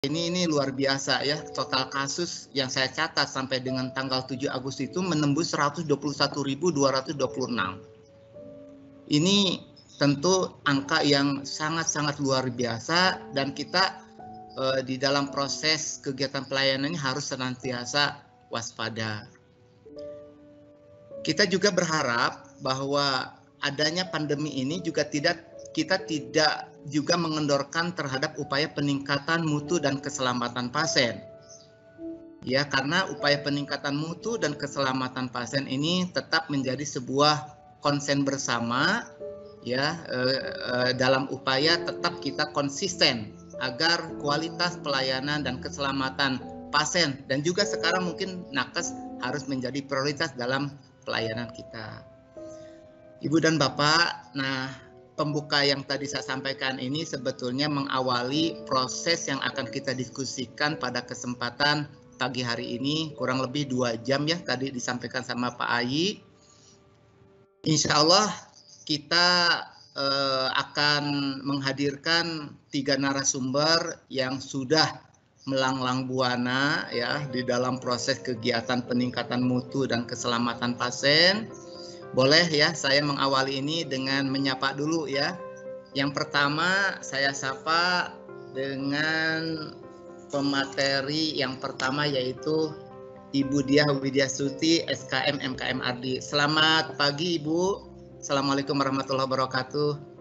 ini luar biasa ya, total kasus yang saya catat sampai dengan tanggal 7 Agustus itu menembus 121.226. Ini tentu angka yang sangat-sangat luar biasa, dan kita di dalam proses kegiatan pelayanannya harus senantiasa waspada. Kita juga berharap bahwa adanya pandemi ini juga kita tidak juga mengendorkan terhadap upaya peningkatan mutu dan keselamatan pasien. Ya, karena upaya peningkatan mutu dan keselamatan pasien ini tetap menjadi sebuah konsen bersama ya, dalam upaya tetap kita konsisten agar kualitas pelayanan dan keselamatan pasien dan juga sekarang mungkin nakes harus menjadi prioritas dalam pelayanan kita. Ibu dan Bapak, nah pembuka yang tadi saya sampaikan ini sebetulnya mengawali proses yang akan kita diskusikan pada kesempatan pagi hari ini, kurang lebih 2 jam ya, tadi disampaikan sama Pak Ayi. Insya Allah kita akan menghadirkan 3 narasumber yang sudah melanglang buana ya di dalam proses kegiatan peningkatan mutu dan keselamatan pasien. Boleh ya, saya mengawali ini dengan menyapa dulu ya. Yang pertama saya sapa dengan pemateri yang pertama, yaitu Ibu Diah Widyasuti, SKM MKM Ardi. Selamat pagi Ibu. Assalamualaikum warahmatullahi wabarakatuh.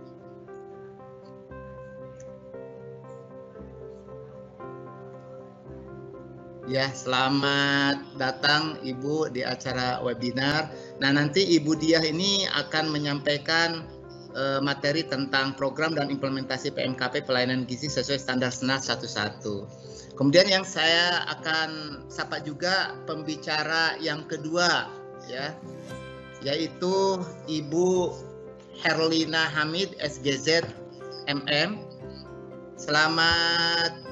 Ya, selamat datang Ibu di acara webinar. Nah, nanti Ibu Diah ini akan menyampaikan materi tentang program dan implementasi PMKP pelayanan gizi sesuai standar SNAS 11. Kemudian yang saya akan sapa juga pembicara yang kedua ya, yaitu Ibu Herlina Hamid, SGZ MM. Selamat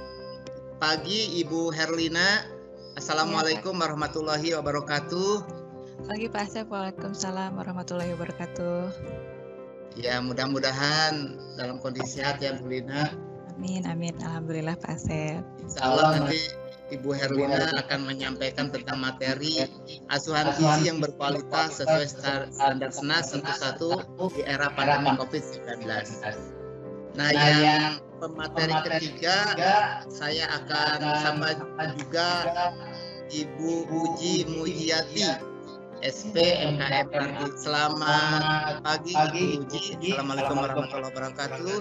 pagi Ibu Herlina. Assalamualaikum warahmatullahi wabarakatuh. Pagi Pak Asep, waalaikumsalam warahmatullahi wabarakatuh. Ya, mudah-mudahan dalam kondisi sehat ya Bu Lina. Amin, amin. Alhamdulillah Pak Asep. Insya Allah nanti Ibu Herlina akan menyampaikan tentang materi asuhan gizi yang berkualitas sesuai standar SNAS 11 di era pandemi COVID-19. Nah, yang pemateri ketiga saya akan sapa juga Ibu Uji Mujiyati, SP MKM Ardi. Selamat pagi Ibu Uji. Assalamualaikum warahmatullahi wabarakatuh.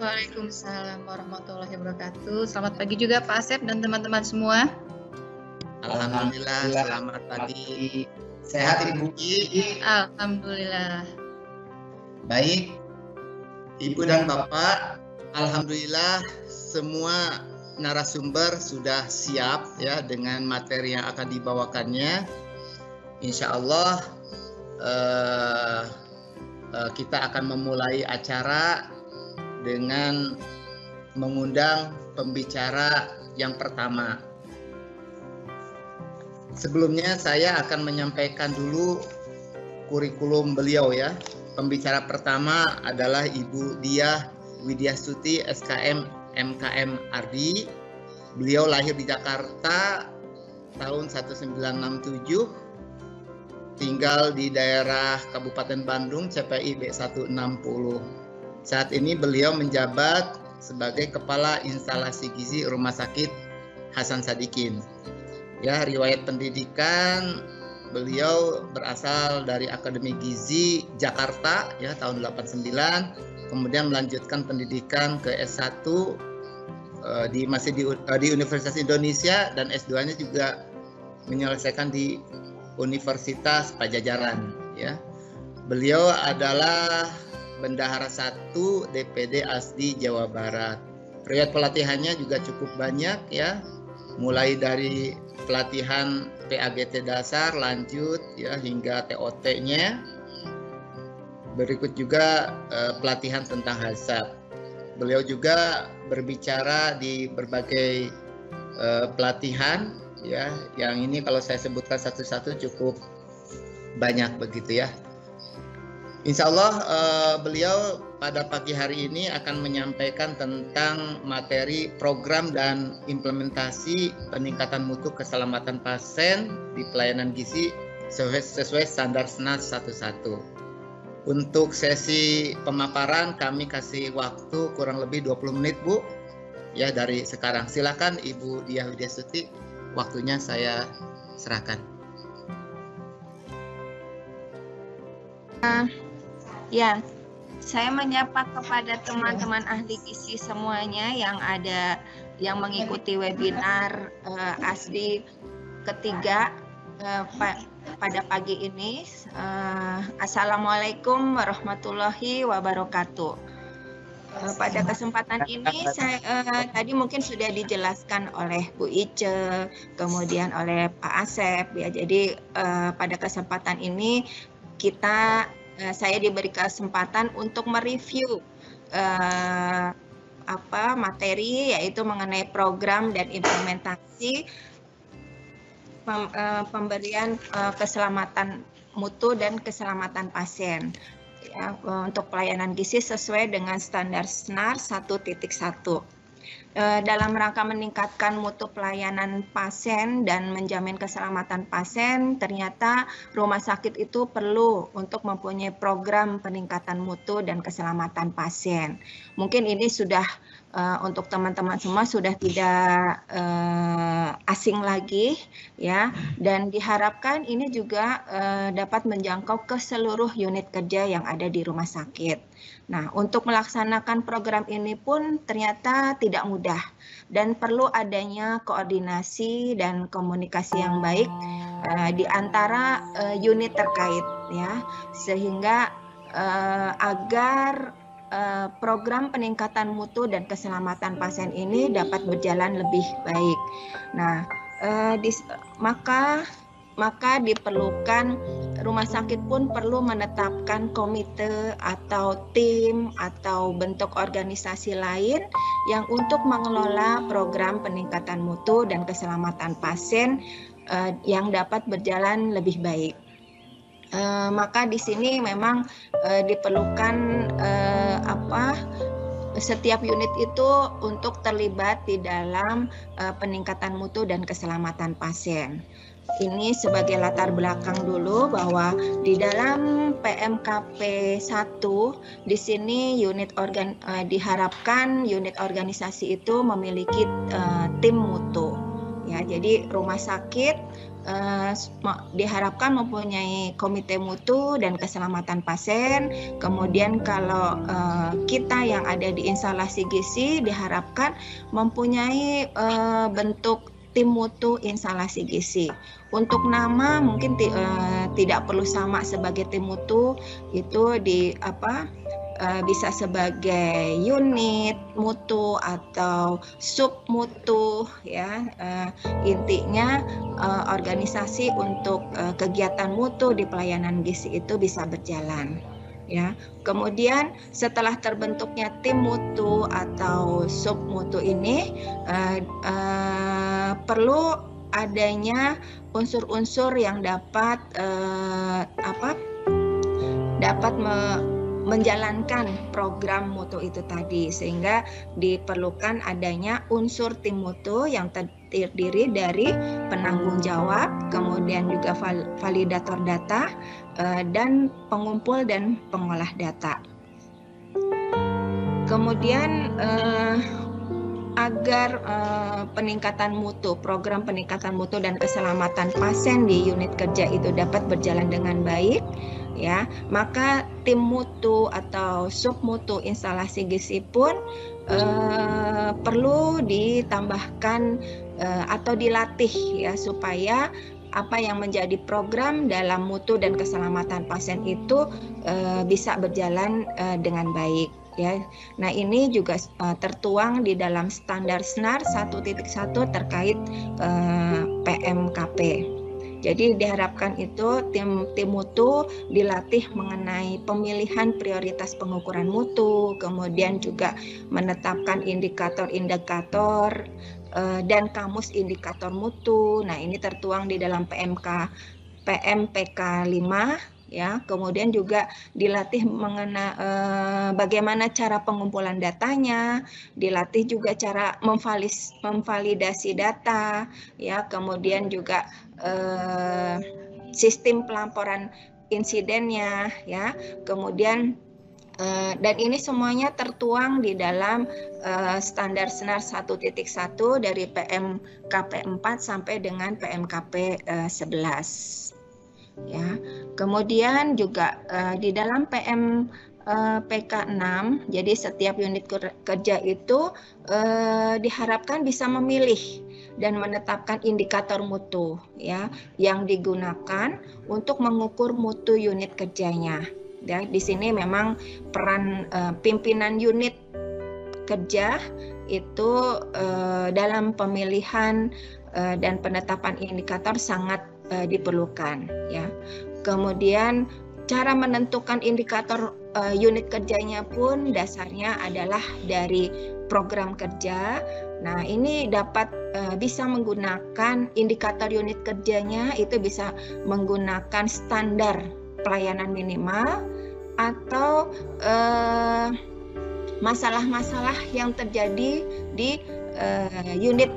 Waalaikumsalam warahmatullahi wabarakatuh. Selamat pagi juga Pak Asep dan teman-teman semua. Alhamdulillah, selamat pagi. Sehat Ibu Uji? Alhamdulillah. Baik, Ibu dan Bapak, alhamdulillah semua narasumber sudah siap ya dengan materi yang akan dibawakannya. Insya Allah kita akan memulai acara dengan mengundang pembicara yang pertama. Sebelumnya saya akan menyampaikan dulu kurikulum beliau ya. Pembicara pertama adalah Ibu Diah Widyasuti, SKM MKM Ardi. Beliau lahir di Jakarta tahun 1967. Tinggal di daerah Kabupaten Bandung, CPI B160. Saat ini beliau menjabat sebagai Kepala Instalasi Gizi Rumah Sakit Hasan Sadikin. Ya, riwayat pendidikan beliau berasal dari Akademi Gizi Jakarta ya tahun 89, kemudian melanjutkan pendidikan ke S1 di Universitas Indonesia, dan S2-nya juga menyelesaikan di Universitas Pajajaran ya. Beliau adalah Bendahara 1 DPD ASDI Jawa Barat. Riwayat pelatihannya juga cukup banyak ya. Mulai dari pelatihan PAGT dasar, lanjut ya hingga TOT-nya. Berikut juga pelatihan tentang HACCP. Beliau juga berbicara di berbagai pelatihan ya, yang ini kalau saya sebutkan satu-satu cukup banyak begitu ya. Insya Allah beliau pada pagi hari ini akan menyampaikan tentang materi program dan implementasi peningkatan mutu keselamatan pasien di pelayanan gizi sesuai standar SNAS 11. Untuk sesi pemaparan kami kasih waktu kurang lebih 20 menit, Bu. Ya, dari sekarang. Silakan Ibu Diah Widyasuti, waktunya saya serahkan. Ya, saya menyapa kepada teman-teman ahli gizi semuanya yang mengikuti webinar ASDI ketiga pada pagi ini. Assalamualaikum warahmatullahi wabarakatuh. Pada kesempatan ini tadi mungkin sudah dijelaskan oleh Bu Ice, kemudian oleh Pak Asep ya. Jadi pada kesempatan ini saya diberi kesempatan untuk mereview materi, yaitu mengenai program dan implementasi pemberian keselamatan mutu dan keselamatan pasien ya, untuk pelayanan gizi sesuai dengan standar SNAR 1.1. Dalam rangka meningkatkan mutu pelayanan pasien dan menjamin keselamatan pasien, ternyata rumah sakit itu perlu untuk mempunyai program peningkatan mutu dan keselamatan pasien. Mungkin ini sudah untuk teman-teman semua sudah tidak asing lagi ya, dan diharapkan ini juga dapat menjangkau ke seluruh unit kerja yang ada di rumah sakit. Nah, untuk melaksanakan program ini pun ternyata tidak mudah dan perlu adanya koordinasi dan komunikasi yang baik di antara unit terkait ya, sehingga agar program peningkatan mutu dan keselamatan pasien ini dapat berjalan lebih baik. Nah, maka diperlukan rumah sakit pun perlu menetapkan komite atau tim atau bentuk organisasi lain yang untuk mengelola program peningkatan mutu dan keselamatan pasien yang dapat berjalan lebih baik. Maka di sini memang diperlukan setiap unit itu untuk terlibat di dalam peningkatan mutu dan keselamatan pasien. Ini sebagai latar belakang dulu bahwa di dalam PMKP 1 di sini diharapkan unit organisasi itu memiliki tim mutu. Ya, jadi rumah sakit diharapkan mempunyai komite mutu dan keselamatan pasien. Kemudian kalau kita yang ada di instalasi gizi diharapkan mempunyai bentuk tim mutu instalasi gizi. Untuk nama mungkin tidak perlu sama sebagai tim mutu, itu bisa sebagai unit mutu atau sub mutu ya. Intinya organisasi untuk kegiatan mutu di pelayanan gizi itu bisa berjalan ya. Kemudian setelah terbentuknya tim mutu atau sub mutu ini perlu adanya unsur-unsur yang dapat menjalankan program mutu itu tadi, sehingga diperlukan adanya unsur tim mutu yang terdiri dari penanggung jawab, kemudian juga validator data, dan pengumpul dan pengolah data. Kemudian agar peningkatan mutu, program peningkatan mutu dan keselamatan pasien di unit kerja itu dapat berjalan dengan baik, ya, maka tim mutu atau sub mutu instalasi gizi pun perlu ditambahkan atau dilatih ya, supaya apa yang menjadi program dalam mutu dan keselamatan pasien itu bisa berjalan dengan baik. Ya, nah ini juga tertuang di dalam standar SNAR 1.1 terkait PMKP. Jadi diharapkan itu tim mutu dilatih mengenai pemilihan prioritas pengukuran mutu, kemudian juga menetapkan indikator-indikator dan kamus indikator mutu. Nah ini tertuang di dalam PMPK 5 ya. Kemudian juga dilatih bagaimana cara pengumpulan datanya, dilatih juga cara memvalidasi data, ya. Kemudian juga sistem pelaporan insidennya, ya. Kemudian dan ini semuanya tertuang di dalam standar SNAR 1.1 dari PMKP 4 sampai dengan PMKP 11. Ya. Kemudian juga di dalam PK 6, jadi setiap unit kerja itu diharapkan bisa memilih dan menetapkan indikator mutu, ya, yang digunakan untuk mengukur mutu unit kerjanya. Ya, di sini memang peran pimpinan unit kerja itu dalam pemilihan dan penetapan indikator sangat diperlukan, ya. Kemudian cara menentukan indikator unit kerjanya pun dasarnya adalah dari program kerja. Nah, ini dapat bisa menggunakan indikator unit kerjanya itu bisa menggunakan standar pelayanan minimal atau masalah-masalah yang terjadi di unit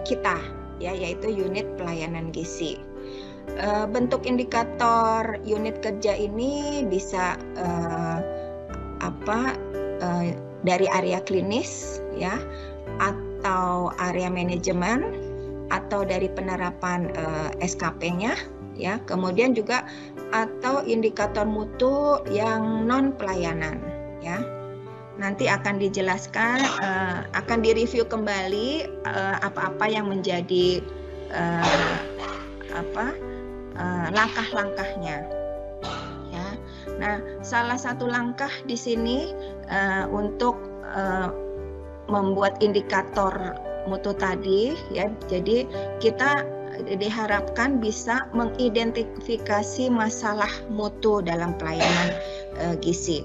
kita, ya, yaitu unit pelayanan gizi. Bentuk indikator unit kerja ini bisa dari area klinis, ya, atau area manajemen, atau dari penerapan SKP-nya, ya. Kemudian juga atau indikator mutu yang non pelayanan, ya. Nanti akan dijelaskan, akan direview kembali apa-apa yang menjadi langkah-langkahnya, ya. Nah, salah satu langkah di sini untuk membuat indikator mutu tadi, ya. Jadi kita diharapkan bisa mengidentifikasi masalah mutu dalam pelayanan gizi.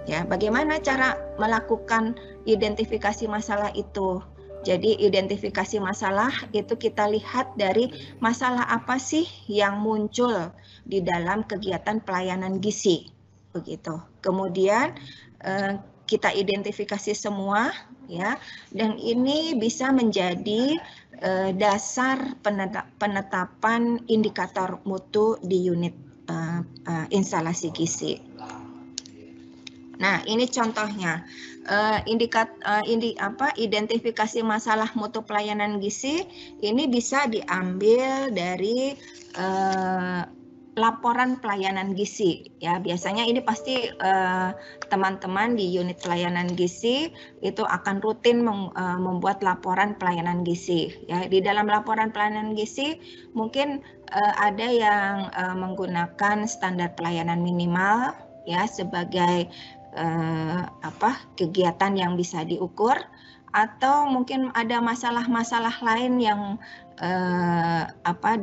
Ya, bagaimana cara melakukan identifikasi masalah itu? Jadi identifikasi masalah itu kita lihat dari masalah apa sih yang muncul di dalam kegiatan pelayanan gizi, begitu. Kemudian kita identifikasi semua, ya, dan ini bisa menjadi dasar penetapan indikator mutu di unit instalasi gizi. Nah, ini contohnya. Identifikasi masalah mutu pelayanan gizi ini bisa diambil dari laporan pelayanan gizi, ya. Biasanya ini pasti teman-teman di unit pelayanan gizi itu akan rutin membuat laporan pelayanan gizi, ya. Di dalam laporan pelayanan gizi mungkin ada yang menggunakan standar pelayanan minimal, ya, sebagai kegiatan yang bisa diukur, atau mungkin ada masalah-masalah lain yang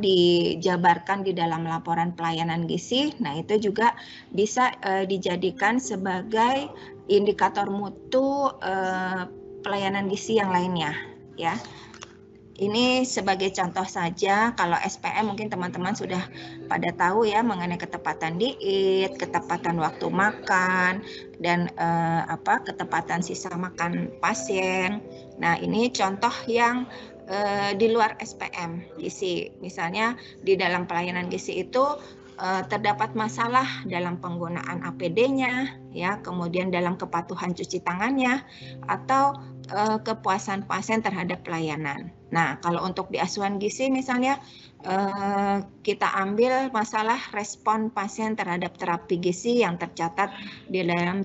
dijabarkan di dalam laporan pelayanan gizi. Nah, itu juga bisa dijadikan sebagai indikator mutu pelayanan gizi yang lainnya, ya. Ini sebagai contoh saja. Kalau SPM mungkin teman-teman sudah pada tahu, ya, mengenai ketepatan diet, ketepatan waktu makan, dan ketepatan sisa makan pasien. Nah, ini contoh yang di luar SPM gizi. Misalnya di dalam pelayanan gizi itu terdapat masalah dalam penggunaan APD-nya, ya, kemudian dalam kepatuhan cuci tangannya, atau kepuasan pasien terhadap pelayanan. Nah, kalau untuk di asuhan gizi misalnya kita ambil masalah respon pasien terhadap terapi gizi yang tercatat di dalam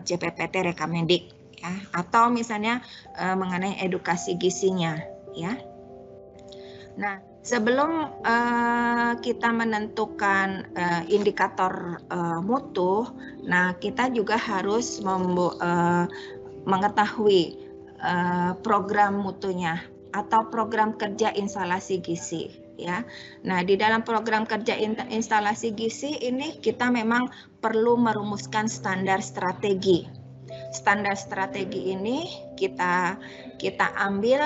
CPPT Rekamendik, ya, atau misalnya mengenai edukasi gizinya, ya. Nah, sebelum kita menentukan indikator mutu, nah, kita juga harus mengetahui program mutunya atau program kerja instalasi gizi, ya. Nah, di dalam program kerja instalasi gizi ini kita memang perlu merumuskan standar strategi. Standar strategi ini kita ambil,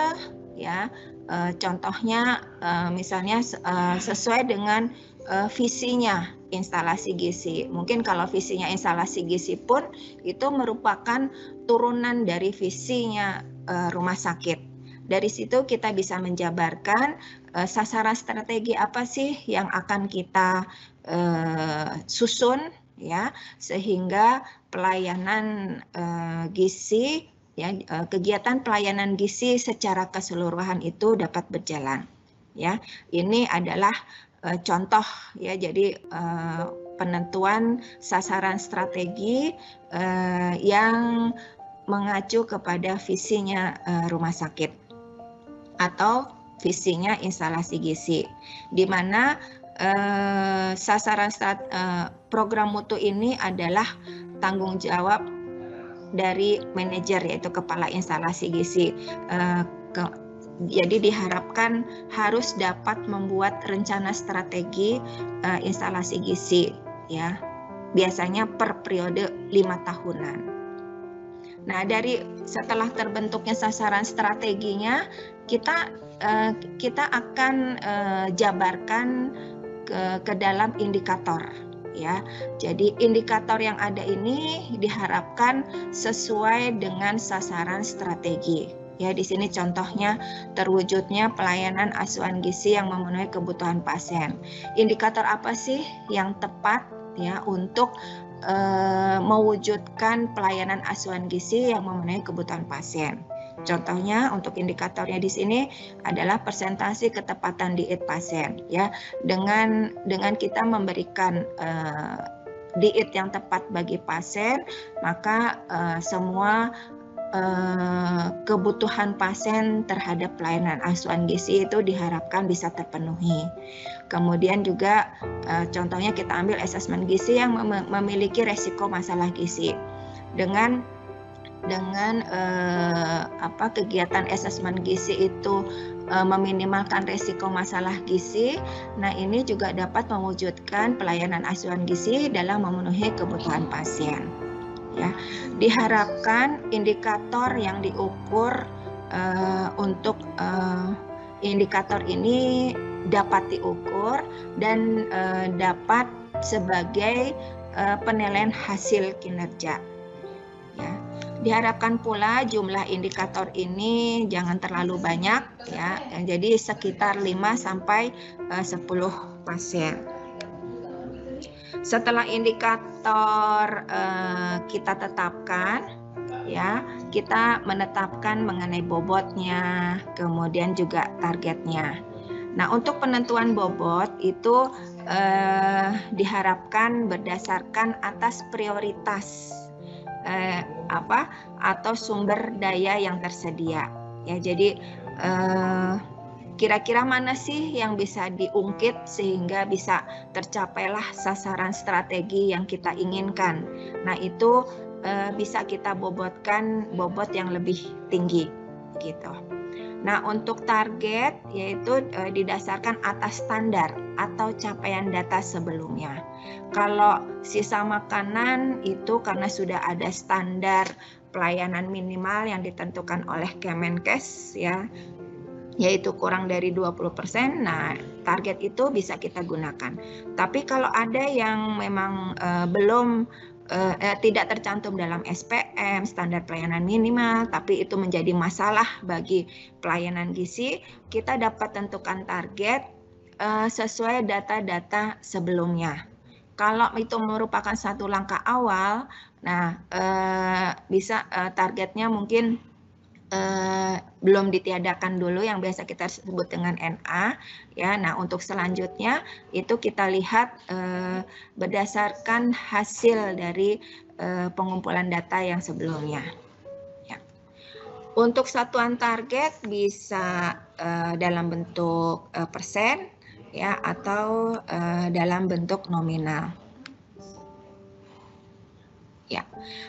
ya. Contohnya misalnya sesuai dengan visinya instalasi gizi. Mungkin kalau visinya instalasi gizi pun itu merupakan turunan dari visinya rumah sakit. Dari situ kita bisa menjabarkan sasaran strategi apa sih yang akan kita susun, ya, sehingga pelayanan gizi, ya, kegiatan pelayanan gizi secara keseluruhan itu dapat berjalan. Ya, ini adalah contoh, ya. Jadi penentuan sasaran strategi yang mengacu kepada visinya rumah sakit atau visinya instalasi gizi, di mana sasaran program mutu ini adalah tanggung jawab dari manajer, yaitu kepala instalasi gizi. Jadi diharapkan harus dapat membuat rencana strategi instalasi gizi, ya, biasanya per periode 5 tahunan. Nah, dari setelah terbentuknya sasaran strateginya, kita akan jabarkan ke dalam indikator, ya. Jadi indikator yang ada ini diharapkan sesuai dengan sasaran strategi. Ya, di sini contohnya terwujudnya pelayanan asuhan gizi yang memenuhi kebutuhan pasien. Indikator apa sih yang tepat, ya, untuk mewujudkan pelayanan asuhan gizi yang memenuhi kebutuhan pasien? Contohnya untuk indikatornya di sini adalah persentase ketepatan diet pasien, ya. Dengan kita memberikan diet yang tepat bagi pasien, maka semua kebutuhan pasien terhadap pelayanan asuhan gizi itu diharapkan bisa terpenuhi. Kemudian juga contohnya kita ambil asesmen gizi yang memiliki resiko masalah gizi. Dengan kegiatan asesmen gizi itu meminimalkan resiko masalah gizi, nah ini juga dapat mewujudkan pelayanan asuhan gizi dalam memenuhi kebutuhan pasien. Ya, diharapkan indikator yang diukur untuk indikator ini dapat diukur dan dapat sebagai penilaian hasil kinerja. Ya, diharapkan pula jumlah indikator ini jangan terlalu banyak, ya. Jadi sekitar 5 sampai 10 pasien. Setelah indikator kita tetapkan, ya, kita menetapkan mengenai bobotnya, kemudian juga targetnya. Nah, untuk penentuan bobot itu diharapkan berdasarkan atas prioritas atau sumber daya yang tersedia. Ya, jadi kira-kira mana sih yang bisa diungkit sehingga bisa tercapailah sasaran strategi yang kita inginkan. Nah, itu bisa kita bobotkan bobot yang lebih tinggi, gitu. Nah, untuk target yaitu didasarkan atas standar atau capaian data sebelumnya. Kalau sisa makanan itu karena sudah ada standar pelayanan minimal yang ditentukan oleh Kemenkes, ya, yaitu kurang dari 20%, nah target itu bisa kita gunakan. Tapi kalau ada yang memang belum tidak tercantum dalam SPM, standar pelayanan minimal, tapi itu menjadi masalah bagi pelayanan gizi, kita dapat tentukan target sesuai data-data sebelumnya. Kalau itu merupakan satu langkah awal, nah bisa targetnya mungkin belum ditiadakan dulu, yang biasa kita sebut dengan NA, ya. Nah, untuk selanjutnya itu kita lihat berdasarkan hasil dari pengumpulan data yang sebelumnya, ya. Untuk satuan target bisa dalam bentuk persen, ya, atau dalam bentuk nominal. Ya,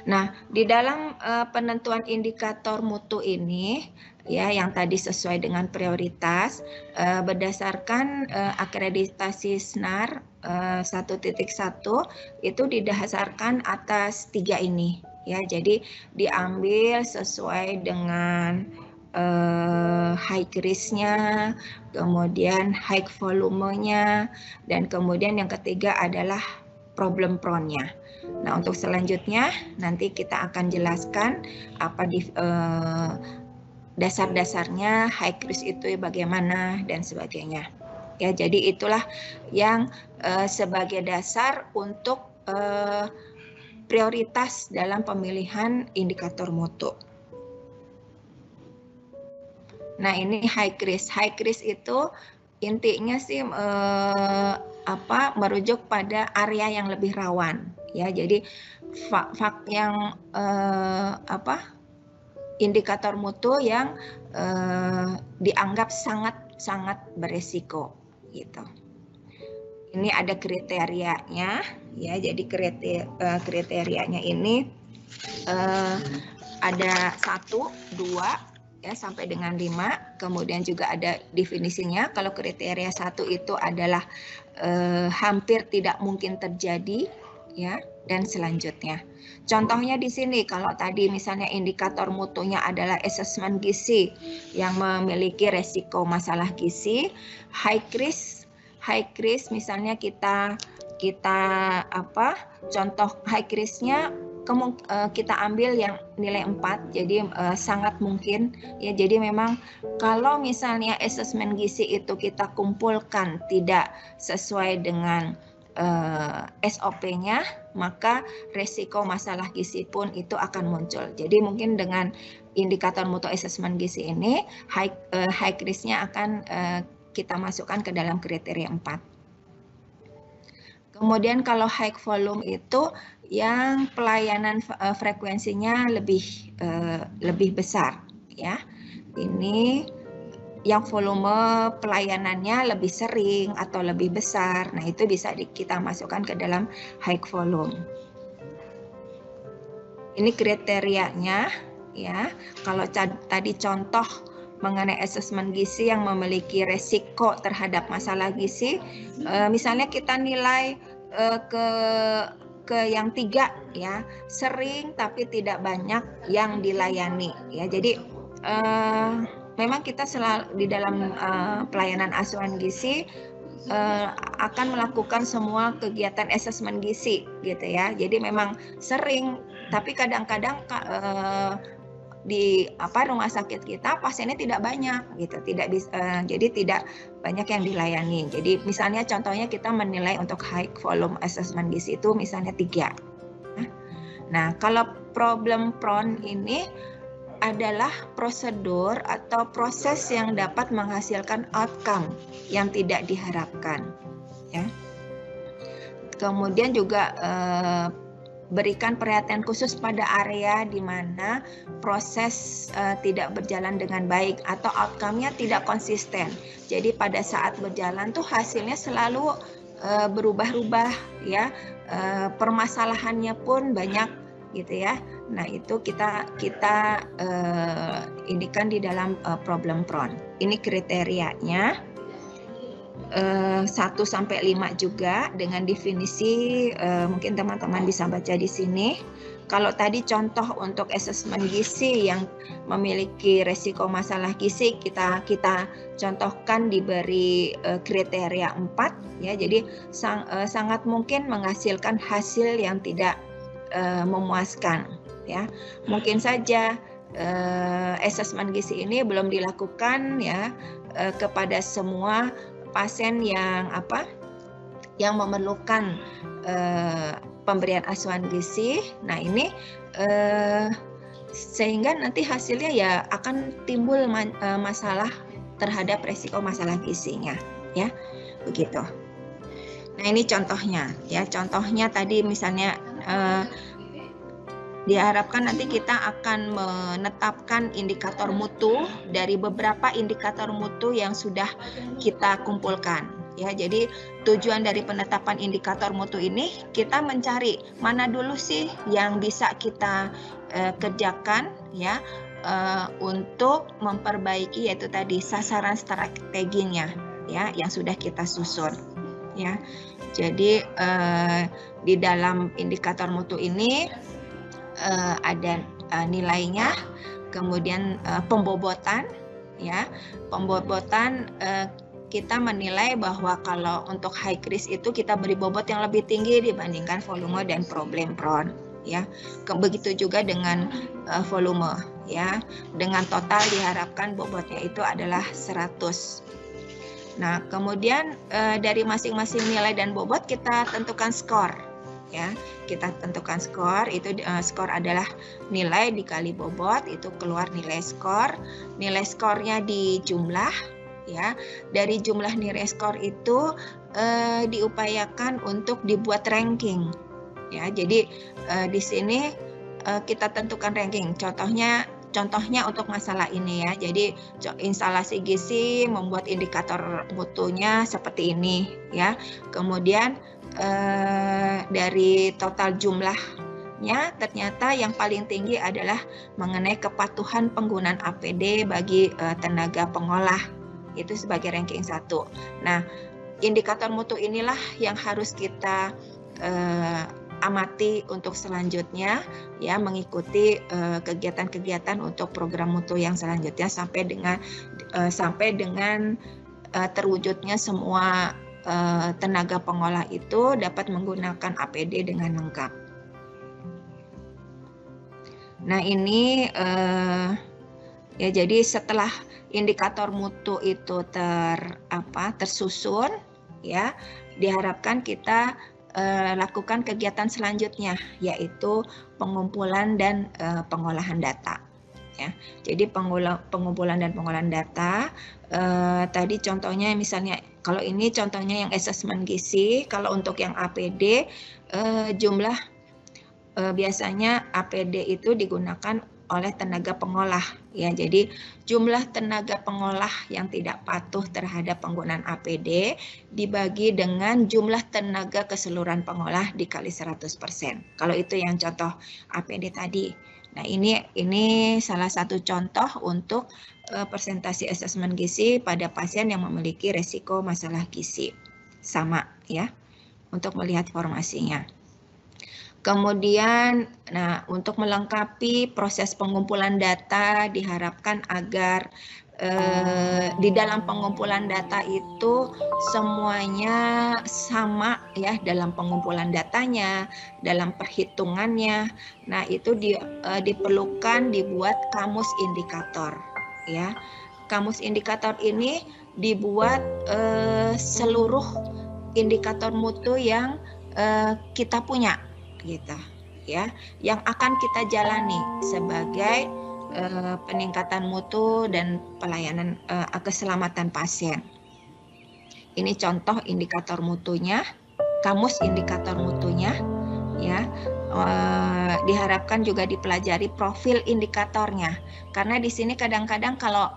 nah di dalam penentuan indikator mutu ini, ya, yang tadi sesuai dengan prioritas berdasarkan akreditasi SNAR 1.1 itu didasarkan atas 3 ini, ya. Jadi diambil sesuai dengan high risk-nya, kemudian high volumenya, dan kemudian yang ketiga adalah problem prone-nya. Nah, untuk selanjutnya nanti kita akan jelaskan apa dasar-dasarnya high risk itu bagaimana dan sebagainya. Ya, jadi itulah yang sebagai dasar untuk prioritas dalam pemilihan indikator mutu. Nah, ini high risk. High risk itu intinya sih merujuk pada area yang lebih rawan. Ya, jadi indikator mutu yang dianggap sangat beresiko gitu. Ini ada kriterianya ya. Jadi kriterianya ini ada 1, 2 ya sampai dengan 5. Kemudian juga ada definisinya. Kalau kriteria 1 itu adalah hampir tidak mungkin terjadi ya, dan selanjutnya. Contohnya di sini kalau tadi misalnya indikator mutunya adalah asesmen gizi yang memiliki resiko masalah gizi, high risk misalnya kita contoh high risk-nya kita ambil yang nilai 4, jadi sangat mungkin ya. Jadi memang kalau misalnya asesmen gizi itu kita kumpulkan tidak sesuai dengan SOP-nya, maka resiko masalah gizi pun itu akan muncul. Jadi mungkin dengan indikator mutu asesmen gizi ini high risk-nya akan kita masukkan ke dalam kriteria 4. Kemudian kalau high volume itu yang pelayanan frekuensinya lebih besar ya. Ini yang volume pelayanannya lebih sering atau lebih besar. Nah, itu bisa kita masukkan ke dalam high volume. Ini kriterianya ya. Kalau tadi contoh mengenai asesmen gizi yang memiliki resiko terhadap masalah gizi, misalnya kita nilai ke yang 3 ya, sering tapi tidak banyak yang dilayani ya. Jadi memang kita selalu di dalam pelayanan asuhan gizi akan melakukan semua kegiatan asesmen gizi gitu ya. Jadi memang sering, tapi kadang-kadang di rumah sakit kita pasiennya tidak banyak gitu, tidak bisa, jadi tidak banyak yang dilayani. Jadi misalnya contohnya kita menilai untuk high volume assessment gizi itu misalnya 3. Nah, kalau problem prone ini adalah prosedur atau proses yang dapat menghasilkan outcome yang tidak diharapkan ya. Kemudian juga berikan perhatian khusus pada area di mana proses tidak berjalan dengan baik atau outcome-nya tidak konsisten. Jadi pada saat berjalan tuh hasilnya selalu berubah-ubah ya, permasalahannya pun banyak gitu ya. Nah, itu kita indikan di dalam problem prone. Ini kriterianya 1 sampai 5 juga dengan definisi, mungkin teman-teman bisa baca di sini. Kalau tadi contoh untuk asesmen gizi yang memiliki resiko masalah gizi kita contohkan diberi kriteria 4 ya. Jadi sangat mungkin menghasilkan hasil yang tidak memuaskan ya. Mungkin saja asesmen gizi ini belum dilakukan ya kepada semua pasien yang memerlukan pemberian asuhan gizi. Nah, ini sehingga nanti hasilnya ya akan timbul masalah terhadap resiko masalah gizinya ya, begitu. Nah, ini contohnya ya. Contohnya tadi misalnya diharapkan nanti kita akan menetapkan indikator mutu dari beberapa indikator mutu yang sudah kita kumpulkan ya. Jadi tujuan dari penetapan indikator mutu ini kita mencari mana dulu sih yang bisa kita kerjakan ya untuk memperbaiki, yaitu tadi sasaran strateginya ya yang sudah kita susun ya. Jadi di dalam indikator mutu ini ada nilainya, Kemudian pembobotan, ya. Pembobotan kita menilai bahwa kalau untuk high risk itu kita beri bobot yang lebih tinggi dibandingkan volume dan problem prone, ya. Begitu juga dengan volume, ya. Dengan total diharapkan bobotnya itu adalah 100. Nah, kemudian dari masing-masing nilai dan bobot kita tentukan skor, ya. Kita tentukan skor, itu skor adalah nilai dikali bobot, itu keluar nilai skor. Nilai skornya di jumlah, ya. Dari jumlah nilai skor itu diupayakan untuk dibuat ranking, ya. Jadi di sini kita tentukan ranking. Contohnya untuk masalah ini, ya. Jadi instalasi gizi membuat indikator mutunya seperti ini, ya. Kemudian dari total jumlahnya ternyata yang paling tinggi adalah mengenai kepatuhan penggunaan APD bagi tenaga pengolah. Itu sebagai ranking 1. Nah, indikator mutu inilah yang harus kita amati untuk selanjutnya, ya, mengikuti kegiatan-kegiatan untuk program mutu yang selanjutnya sampai dengan terwujudnya semua tenaga pengolah itu dapat menggunakan APD dengan lengkap. Nah, ini ya, jadi setelah indikator mutu itu tersusun, ya, diharapkan kita lakukan kegiatan selanjutnya, yaitu pengumpulan dan pengolahan data, ya. Jadi pengumpulan dan pengolahan data, tadi contohnya misalnya, kalau ini contohnya yang asesmen gizi. Kalau untuk yang APD, jumlah biasanya APD itu digunakan oleh tenaga pengolah, ya. Jadi jumlah tenaga pengolah yang tidak patuh terhadap penggunaan APD dibagi dengan jumlah tenaga keseluruhan pengolah dikali 100%. Kalau itu yang contoh APD tadi. Nah, ini salah satu contoh untuk presentasi asesmen gizi pada pasien yang memiliki resiko masalah gizi. Sama, ya, untuk melihat formasinya. Kemudian, nah, untuk melengkapi proses pengumpulan data diharapkan agar di dalam pengumpulan data itu semuanya sama, ya, dalam pengumpulan datanya, dalam perhitungannya. Nah, itu diperlukan dibuat kamus indikator, ya. Kamus indikator ini dibuat seluruh indikator mutu yang kita punya, gitu, ya, yang akan kita jalani sebagai peningkatan mutu dan pelayanan keselamatan pasien. Ini contoh indikator mutunya, kamus indikator mutunya, ya. Diharapkan juga dipelajari profil indikatornya, karena di sini kadang-kadang kalau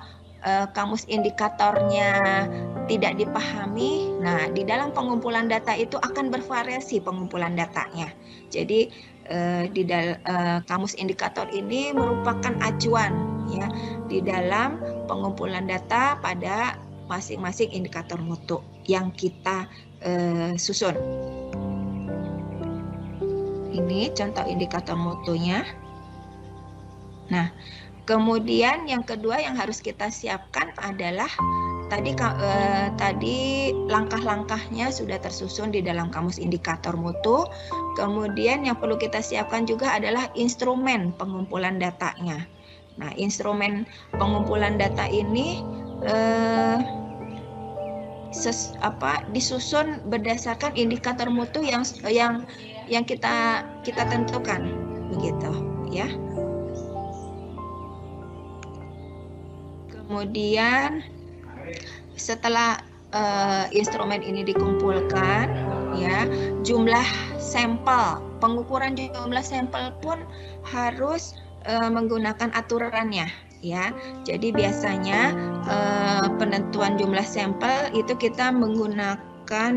kamus indikatornya tidak dipahami, nah, di dalam pengumpulan data itu akan bervariasi pengumpulan datanya. Jadi kamus indikator ini merupakan acuan, ya, di dalam pengumpulan data pada masing-masing indikator mutu yang kita susun. Ini contoh indikator mutunya. Nah, kemudian yang kedua yang harus kita siapkan adalah tadi langkah-langkahnya sudah tersusun di dalam kamus indikator mutu. Kemudian yang perlu kita siapkan juga adalah instrumen pengumpulan datanya. Nah, instrumen pengumpulan data ini disusun berdasarkan indikator mutu yang kita tentukan, begitu, ya. Kemudian setelah instrumen ini dikumpulkan, ya, jumlah sampel, pengukuran jumlah sampel pun harus menggunakan aturannya, ya. Jadi biasanya penentuan jumlah sampel itu kita menggunakan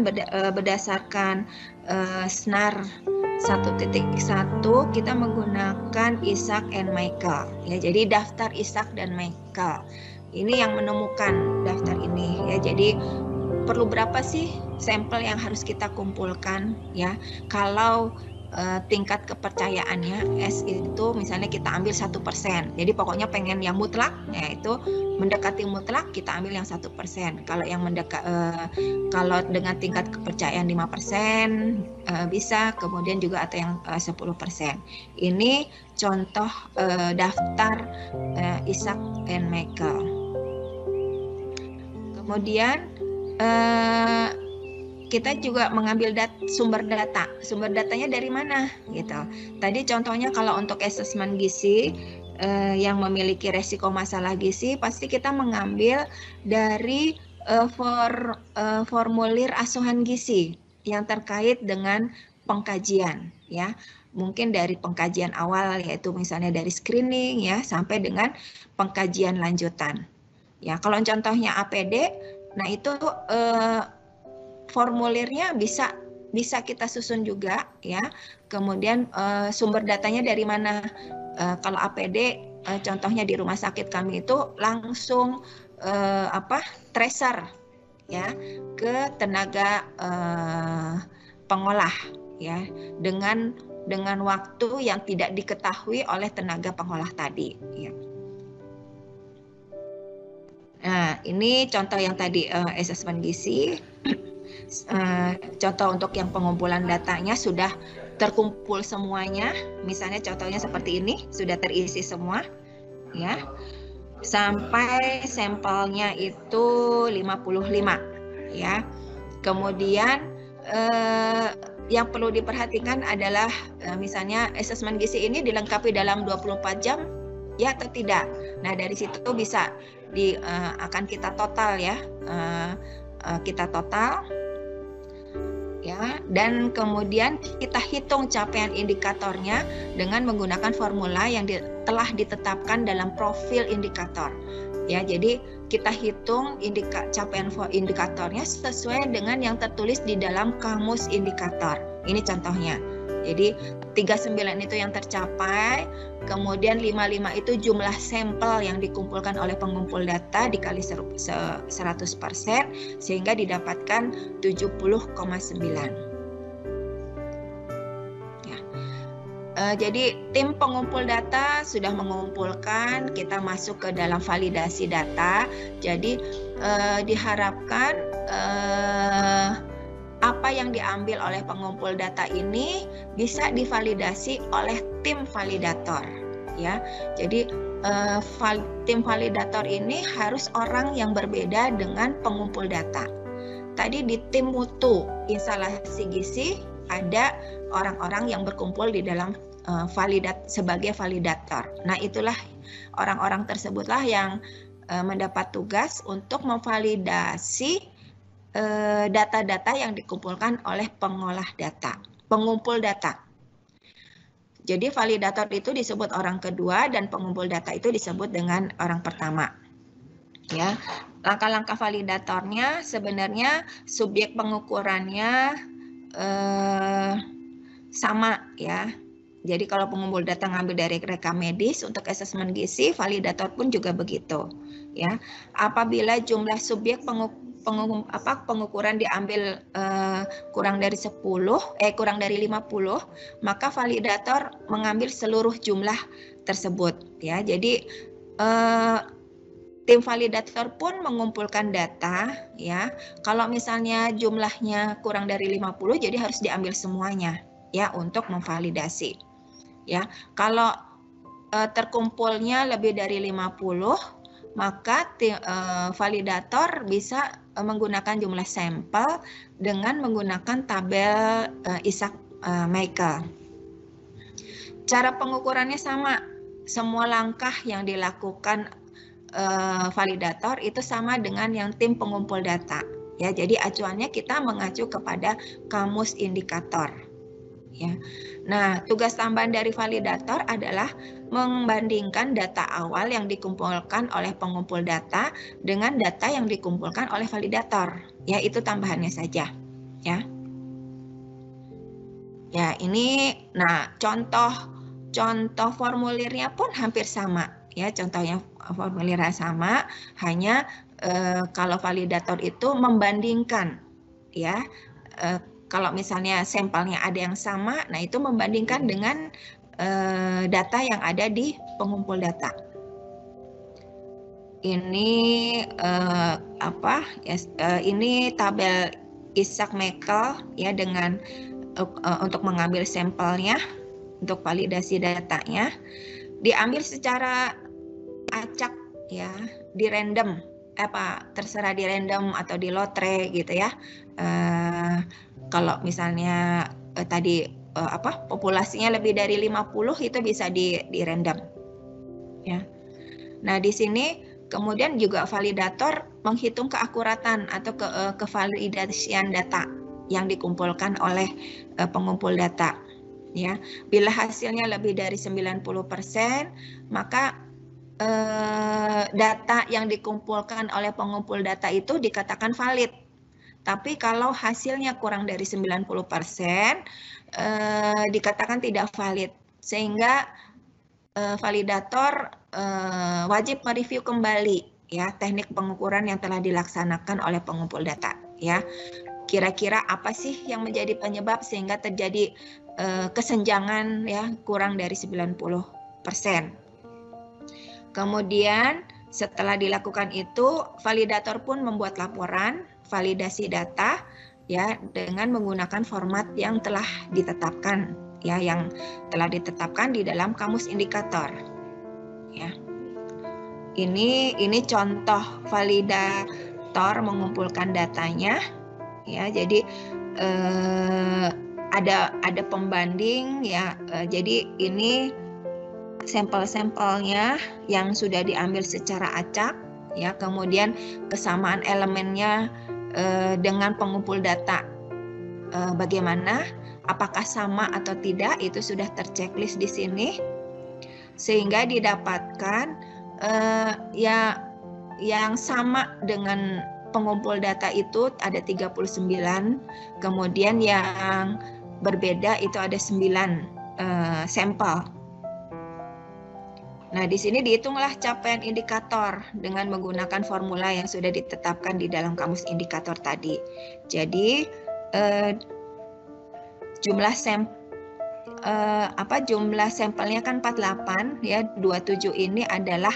berdasarkan SNAR 1.1, kita menggunakan Isaac and Michael, ya. Jadi daftar Isaac dan Michael ini yang menemukan daftar ini, ya. Jadi perlu berapa sih sampel yang harus kita kumpulkan, ya? Kalau tingkat kepercayaannya. S itu misalnya kita ambil 1%. Jadi pokoknya pengen yang mutlak, yaitu mendekati mutlak kita ambil yang 1%. Kalau yang kalau dengan tingkat kepercayaan 5% bisa, kemudian juga atau yang 10%. Ini contoh daftar Isaac and Michael. Kemudian kita juga mengambil sumber data. Sumber datanya dari mana? Gitu. Tadi contohnya kalau untuk asesmen gizi yang memiliki resiko masalah gizi, pasti kita mengambil dari formulir asuhan gizi yang terkait dengan pengkajian, ya. Mungkin dari pengkajian awal, yaitu misalnya dari screening, ya, sampai dengan pengkajian lanjutan. Ya, kalau contohnya APD, nah itu formulirnya bisa kita susun juga, ya. Kemudian sumber datanya dari mana? Kalau APD contohnya di rumah sakit kami itu langsung tracer, ya, ke tenaga pengolah, ya, dengan waktu yang tidak diketahui oleh tenaga pengolah tadi, ya. Nah, ini contoh yang tadi asesmen gizi. Contoh untuk yang pengumpulan datanya sudah terkumpul semuanya, misalnya contohnya seperti ini, sudah terisi semua, ya, sampai sampelnya itu 55, ya. Kemudian yang perlu diperhatikan adalah misalnya asesmen gizi ini dilengkapi dalam 24 jam, ya atau tidak. Nah, dari situ bisa akan kita total, ya, kita total, ya, dan kemudian kita hitung capaian indikatornya dengan menggunakan formula yang telah ditetapkan dalam profil indikator, ya. Jadi kita hitung capaian indikatornya sesuai dengan yang tertulis di dalam kamus indikator. Ini contohnya. Jadi 39 itu yang tercapai, kemudian 55 itu jumlah sampel yang dikumpulkan oleh pengumpul data dikali 100%, sehingga didapatkan 70,9. Ya. Jadi tim pengumpul data sudah mengumpulkan, kita masuk ke dalam validasi data. Jadi diharapkan apa yang diambil oleh pengumpul data ini bisa divalidasi oleh tim validator, ya. Jadi tim validator ini harus orang yang berbeda dengan pengumpul data. Tadi di tim mutu instalasi gizi ada orang-orang yang berkumpul di dalam sebagai validator. Nah, itulah orang-orang tersebutlah yang mendapat tugas untuk memvalidasi data-data yang dikumpulkan oleh pengolah data, pengumpul data. Jadi validator itu disebut orang kedua dan pengumpul data itu disebut dengan orang pertama. Ya, langkah-langkah validatornya sebenarnya subjek pengukurannya sama, ya. Jadi kalau pengumpul data ngambil dari rekam medis, untuk asesmen gizi validator pun juga begitu, ya. Apabila jumlah subjek pengukuran diambil kurang dari 50, maka validator mengambil seluruh jumlah tersebut, ya. Jadi tim validator pun mengumpulkan data, ya. Kalau misalnya jumlahnya kurang dari 50, jadi harus diambil semuanya, ya, untuk memvalidasi, ya. Kalau terkumpulnya lebih dari 50, maka validator bisa menggunakan jumlah sampel dengan menggunakan tabel Isaac Michael. Cara pengukurannya sama, semua langkah yang dilakukan validator itu sama dengan yang tim pengumpul data, ya. Jadi acuannya kita mengacu kepada kamus indikator, ya. Nah, tugas tambahan dari validator adalah membandingkan data awal yang dikumpulkan oleh pengumpul data dengan data yang dikumpulkan oleh validator. Ya, itu tambahannya saja, ya. Ya, ini contoh formulirnya pun hampir sama, ya. Contohnya formulirnya sama, hanya kalau validator itu membandingkan, ya, kalau misalnya sampelnya ada yang sama, nah itu membandingkan dengan data yang ada di pengumpul data. Ini ini tabel Isaac-Meckel ya dengan untuk mengambil sampelnya untuk validasi datanya, diambil secara acak ya, di random, terserah di random atau di lotre gitu ya. Kalau misalnya tadi populasinya lebih dari 50 itu bisa di random ya. Nah, di sini kemudian juga validator menghitung keakuratan atau kevalidasian data yang dikumpulkan oleh pengumpul data ya. Bila hasilnya lebih dari 90%, maka data yang dikumpulkan oleh pengumpul data itu dikatakan valid. Tapi kalau hasilnya kurang dari 90%, dikatakan tidak valid. Sehingga validator wajib mereview kembali ya teknik pengukuran yang telah dilaksanakan oleh pengumpul data ya. Kira-kira apa sih yang menjadi penyebab sehingga terjadi kesenjangan ya kurang dari 90%. Kemudian setelah dilakukan itu, validator pun membuat laporan validasi data ya dengan menggunakan format yang telah ditetapkan ya, yang telah ditetapkan di dalam kamus indikator. Ya. Ini contoh validator mengumpulkan datanya ya. Jadi ada pembanding ya. Jadi ini sampel-sampelnya yang sudah diambil secara acak ya, kemudian kesamaan elemennya dengan pengumpul data bagaimana, apakah sama atau tidak, itu sudah terchecklist di sini sehingga didapatkan ya yang sama dengan pengumpul data itu ada 39, kemudian yang berbeda itu ada 9 sampel. Nah, di sini dihitunglah capaian indikator dengan menggunakan formula yang sudah ditetapkan di dalam kamus indikator tadi. Jadi jumlah sampelnya kan 48 ya, 27 ini adalah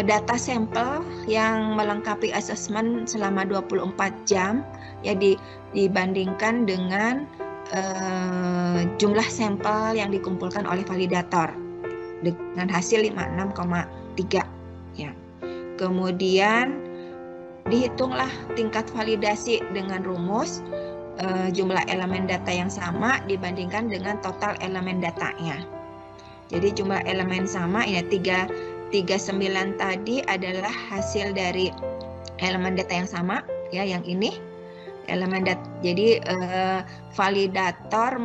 data sampel yang melengkapi asesmen selama 24 jam ya, dibandingkan dengan jumlah sampel yang dikumpulkan oleh validator dengan hasil 56,3 ya. Kemudian dihitunglah tingkat validasi dengan rumus jumlah elemen data yang sama dibandingkan dengan total elemen datanya. Jadi jumlah elemen sama ya, 39 tadi adalah hasil dari elemen data yang sama ya, yang ini elemen data. Jadi validator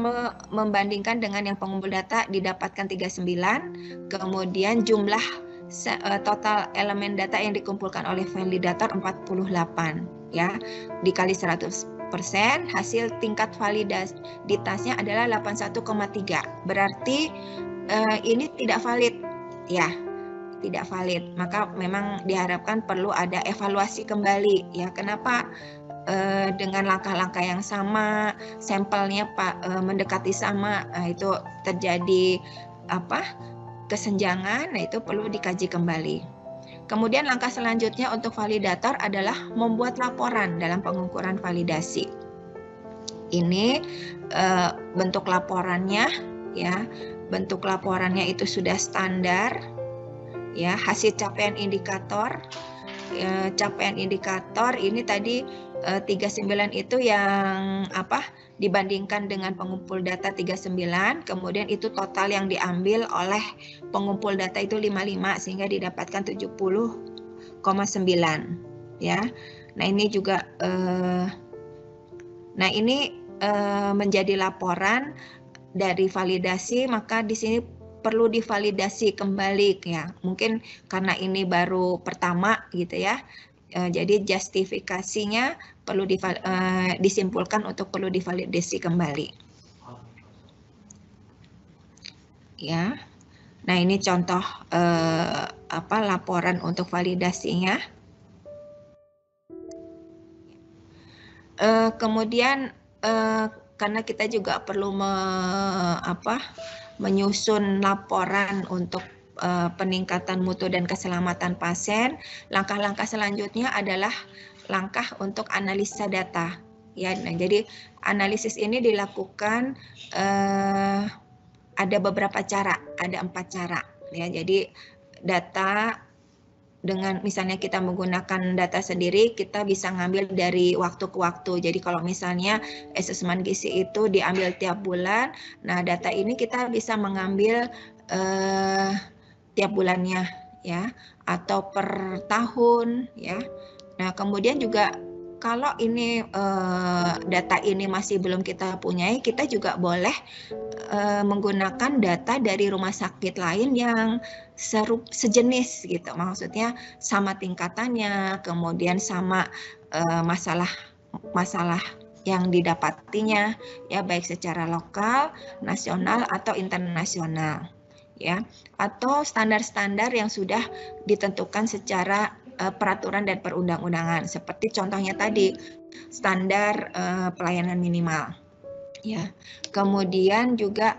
membandingkan dengan yang pengumpul data didapatkan 39, kemudian jumlah total elemen data yang dikumpulkan oleh validator 48 ya, dikali 100%, hasil tingkat validitasnya adalah 81,3. Berarti ini tidak valid ya, tidak valid. Maka memang diharapkan perlu ada evaluasi kembali ya, kenapa dengan langkah-langkah yang sama, sampelnya mendekati sama, itu terjadi kesenjangan. Nah, itu perlu dikaji kembali. Kemudian langkah selanjutnya untuk validator adalah membuat laporan dalam pengukuran validasi. Ini bentuk laporannya ya, bentuk laporannya itu sudah standar ya, hasil capaian indikator. Capaian indikator ini tadi 39 itu yang dibandingkan dengan pengumpul data 39, kemudian itu total yang diambil oleh pengumpul data itu 55 sehingga didapatkan 70,9 ya. Nah, ini juga menjadi laporan dari validasi, maka di sini perlu divalidasi kembali ya, mungkin karena ini baru pertama gitu ya, jadi justifikasinya perlu disimpulkan untuk perlu divalidasi kembali ya. Nah, ini contoh laporan untuk validasinya. Kemudian karena kita juga perlu menyusun laporan untuk peningkatan mutu dan keselamatan pasien, langkah-langkah selanjutnya adalah langkah untuk analisa data. Ya, nah, jadi analisis ini dilakukan ada beberapa cara, ada 4 cara. Ya, jadi data dengan misalnya kita menggunakan data sendiri, kita bisa ngambil dari waktu ke waktu. Jadi kalau misalnya asesmen gizi itu diambil tiap bulan, nah data ini kita bisa mengambil tiap bulannya, ya, atau per tahun, ya. Nah kemudian juga kalau ini data ini masih belum kita punyai, kita juga boleh menggunakan data dari rumah sakit lain yang sejenis gitu, maksudnya sama tingkatannya, kemudian sama masalah yang didapatinya, ya, baik secara lokal, nasional atau internasional, ya, atau standar-standar yang sudah ditentukan secara peraturan dan perundang-undangan, seperti contohnya tadi standar pelayanan minimal. Ya, kemudian juga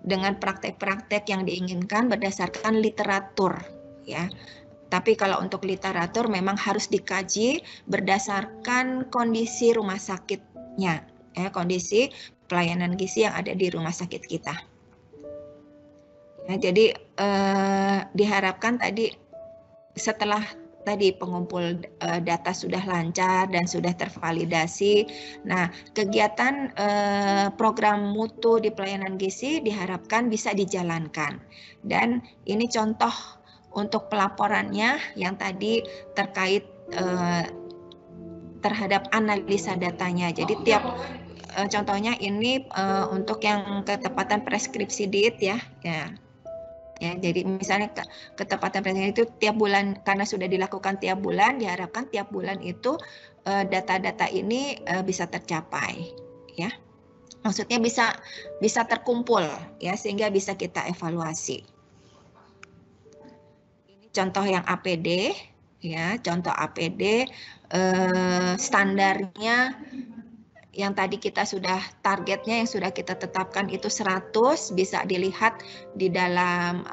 dengan praktek-praktek yang diinginkan berdasarkan literatur, ya. Tapi kalau untuk literatur memang harus dikaji berdasarkan kondisi rumah sakitnya, ya, kondisi pelayanan gizi yang ada di rumah sakit kita. Ya, jadi diharapkan tadi setelah tadi pengumpul data sudah lancar dan sudah tervalidasi. Nah, kegiatan program mutu di pelayanan gizi diharapkan bisa dijalankan. Dan ini contoh untuk pelaporannya yang tadi terkait terhadap analisa datanya. Jadi tiap contohnya ini untuk yang ketepatan preskripsi diet, ya. Ya, jadi misalnya ketepatan preskripsi itu tiap bulan, karena sudah dilakukan tiap bulan, diharapkan tiap bulan itu data-data ini bisa tercapai, ya. Maksudnya bisa terkumpul, ya, sehingga bisa kita evaluasi. Ini contoh yang APD, ya, contoh APD standarnya yang tadi kita sudah targetnya yang sudah kita tetapkan itu 100, bisa dilihat di dalam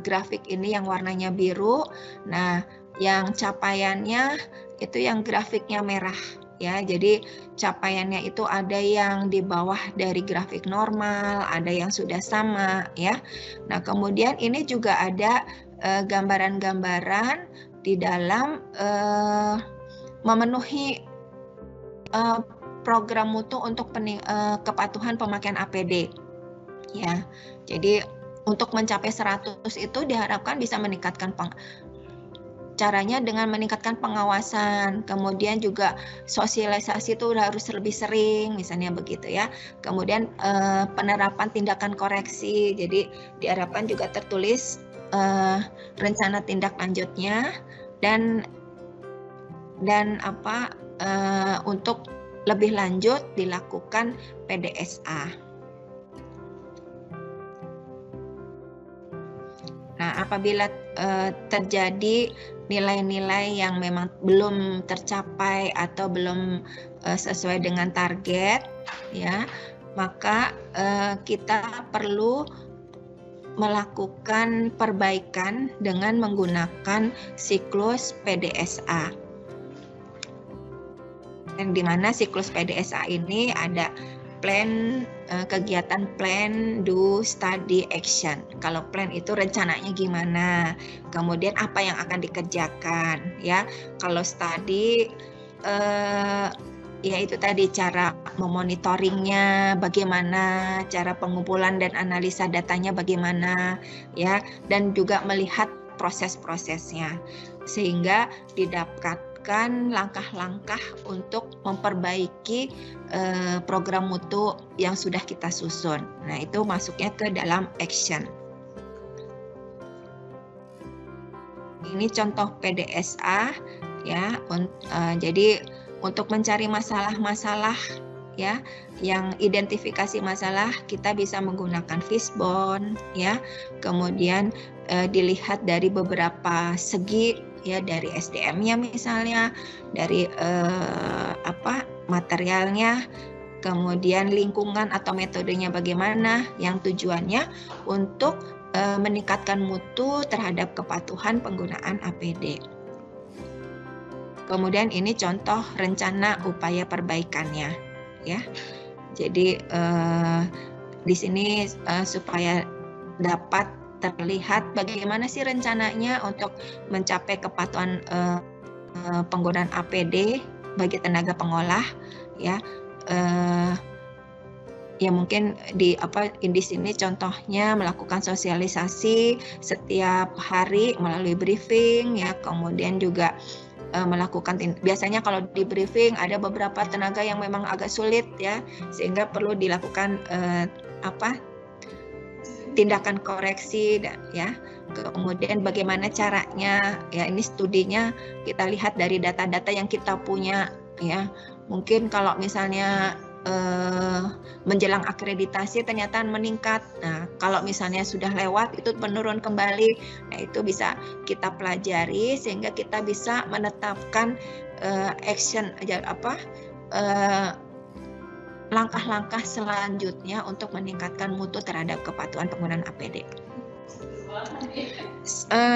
grafik ini yang warnanya biru. Nah, yang capaiannya itu yang grafiknya merah, ya. Jadi capaiannya itu ada yang di bawah dari grafik normal, ada yang sudah sama, ya. Nah, kemudian ini juga ada gambaran-gambaran di dalam memenuhi program mutu untuk kepatuhan pemakaian APD, ya. Jadi untuk mencapai 100 itu diharapkan bisa meningkatkan caranya dengan meningkatkan pengawasan, kemudian juga sosialisasi itu harus lebih sering, misalnya begitu, ya. Kemudian penerapan tindakan koreksi, jadi diharapkan juga tertulis rencana tindak lanjutnya dan untuk lebih lanjut dilakukan PDSA. Nah, apabila terjadi nilai-nilai yang memang belum tercapai atau belum sesuai dengan target, ya, maka kita perlu melakukan perbaikan dengan menggunakan siklus PDSA. Yang dimana siklus PDSA ini ada plan, kegiatan plan, do, study, action. Kalau plan itu rencananya gimana, kemudian apa yang akan dikerjakan, ya. Kalau study, ya itu tadi cara memonitoringnya bagaimana, cara pengumpulan dan analisa datanya bagaimana, ya, dan juga melihat proses-prosesnya sehingga didapatkan langkah-langkah untuk memperbaiki program mutu yang sudah kita susun. Nah, itu masuknya ke dalam action. Ini contoh PDSA, ya. Jadi untuk mencari masalah-masalah, ya, yang identifikasi masalah, kita bisa menggunakan fishbone, ya. Kemudian dilihat dari beberapa segi ya, dari SDM-nya misalnya, dari materialnya, kemudian lingkungan atau metodenya bagaimana, yang tujuannya untuk meningkatkan mutu terhadap kepatuhan penggunaan APD. Kemudian ini contoh rencana upaya perbaikannya, ya. Jadi di sini supaya dapat terlihat bagaimana sih rencananya untuk mencapai kepatuhan penggunaan APD bagi tenaga pengolah, ya. Ya mungkin di sini contohnya melakukan sosialisasi setiap hari melalui briefing, ya, kemudian juga melakukan, biasanya kalau di briefing ada beberapa tenaga yang memang agak sulit, ya, sehingga perlu dilakukan tindakan koreksi, ya. Kemudian bagaimana caranya, ya, ini studinya kita lihat dari data-data yang kita punya, ya. Mungkin kalau misalnya menjelang akreditasi ternyata meningkat. Nah, kalau misalnya sudah lewat itu menurun kembali. Nah, itu bisa kita pelajari sehingga kita bisa menetapkan langkah-langkah selanjutnya untuk meningkatkan mutu terhadap kepatuhan penggunaan APD.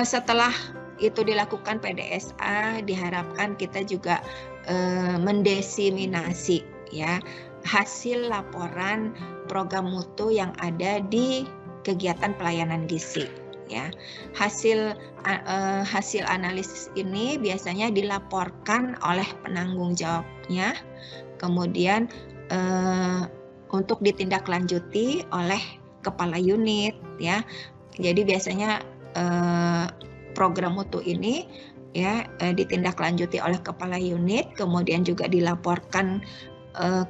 Setelah itu dilakukan PDSA, diharapkan kita juga mendesiminasi, ya, hasil laporan program mutu yang ada di kegiatan pelayanan gizi, ya. Hasil analisis ini biasanya dilaporkan oleh penanggung jawabnya, kemudian untuk ditindaklanjuti oleh kepala unit, ya. Jadi biasanya program mutu ini, ya, ditindaklanjuti oleh kepala unit, kemudian juga dilaporkan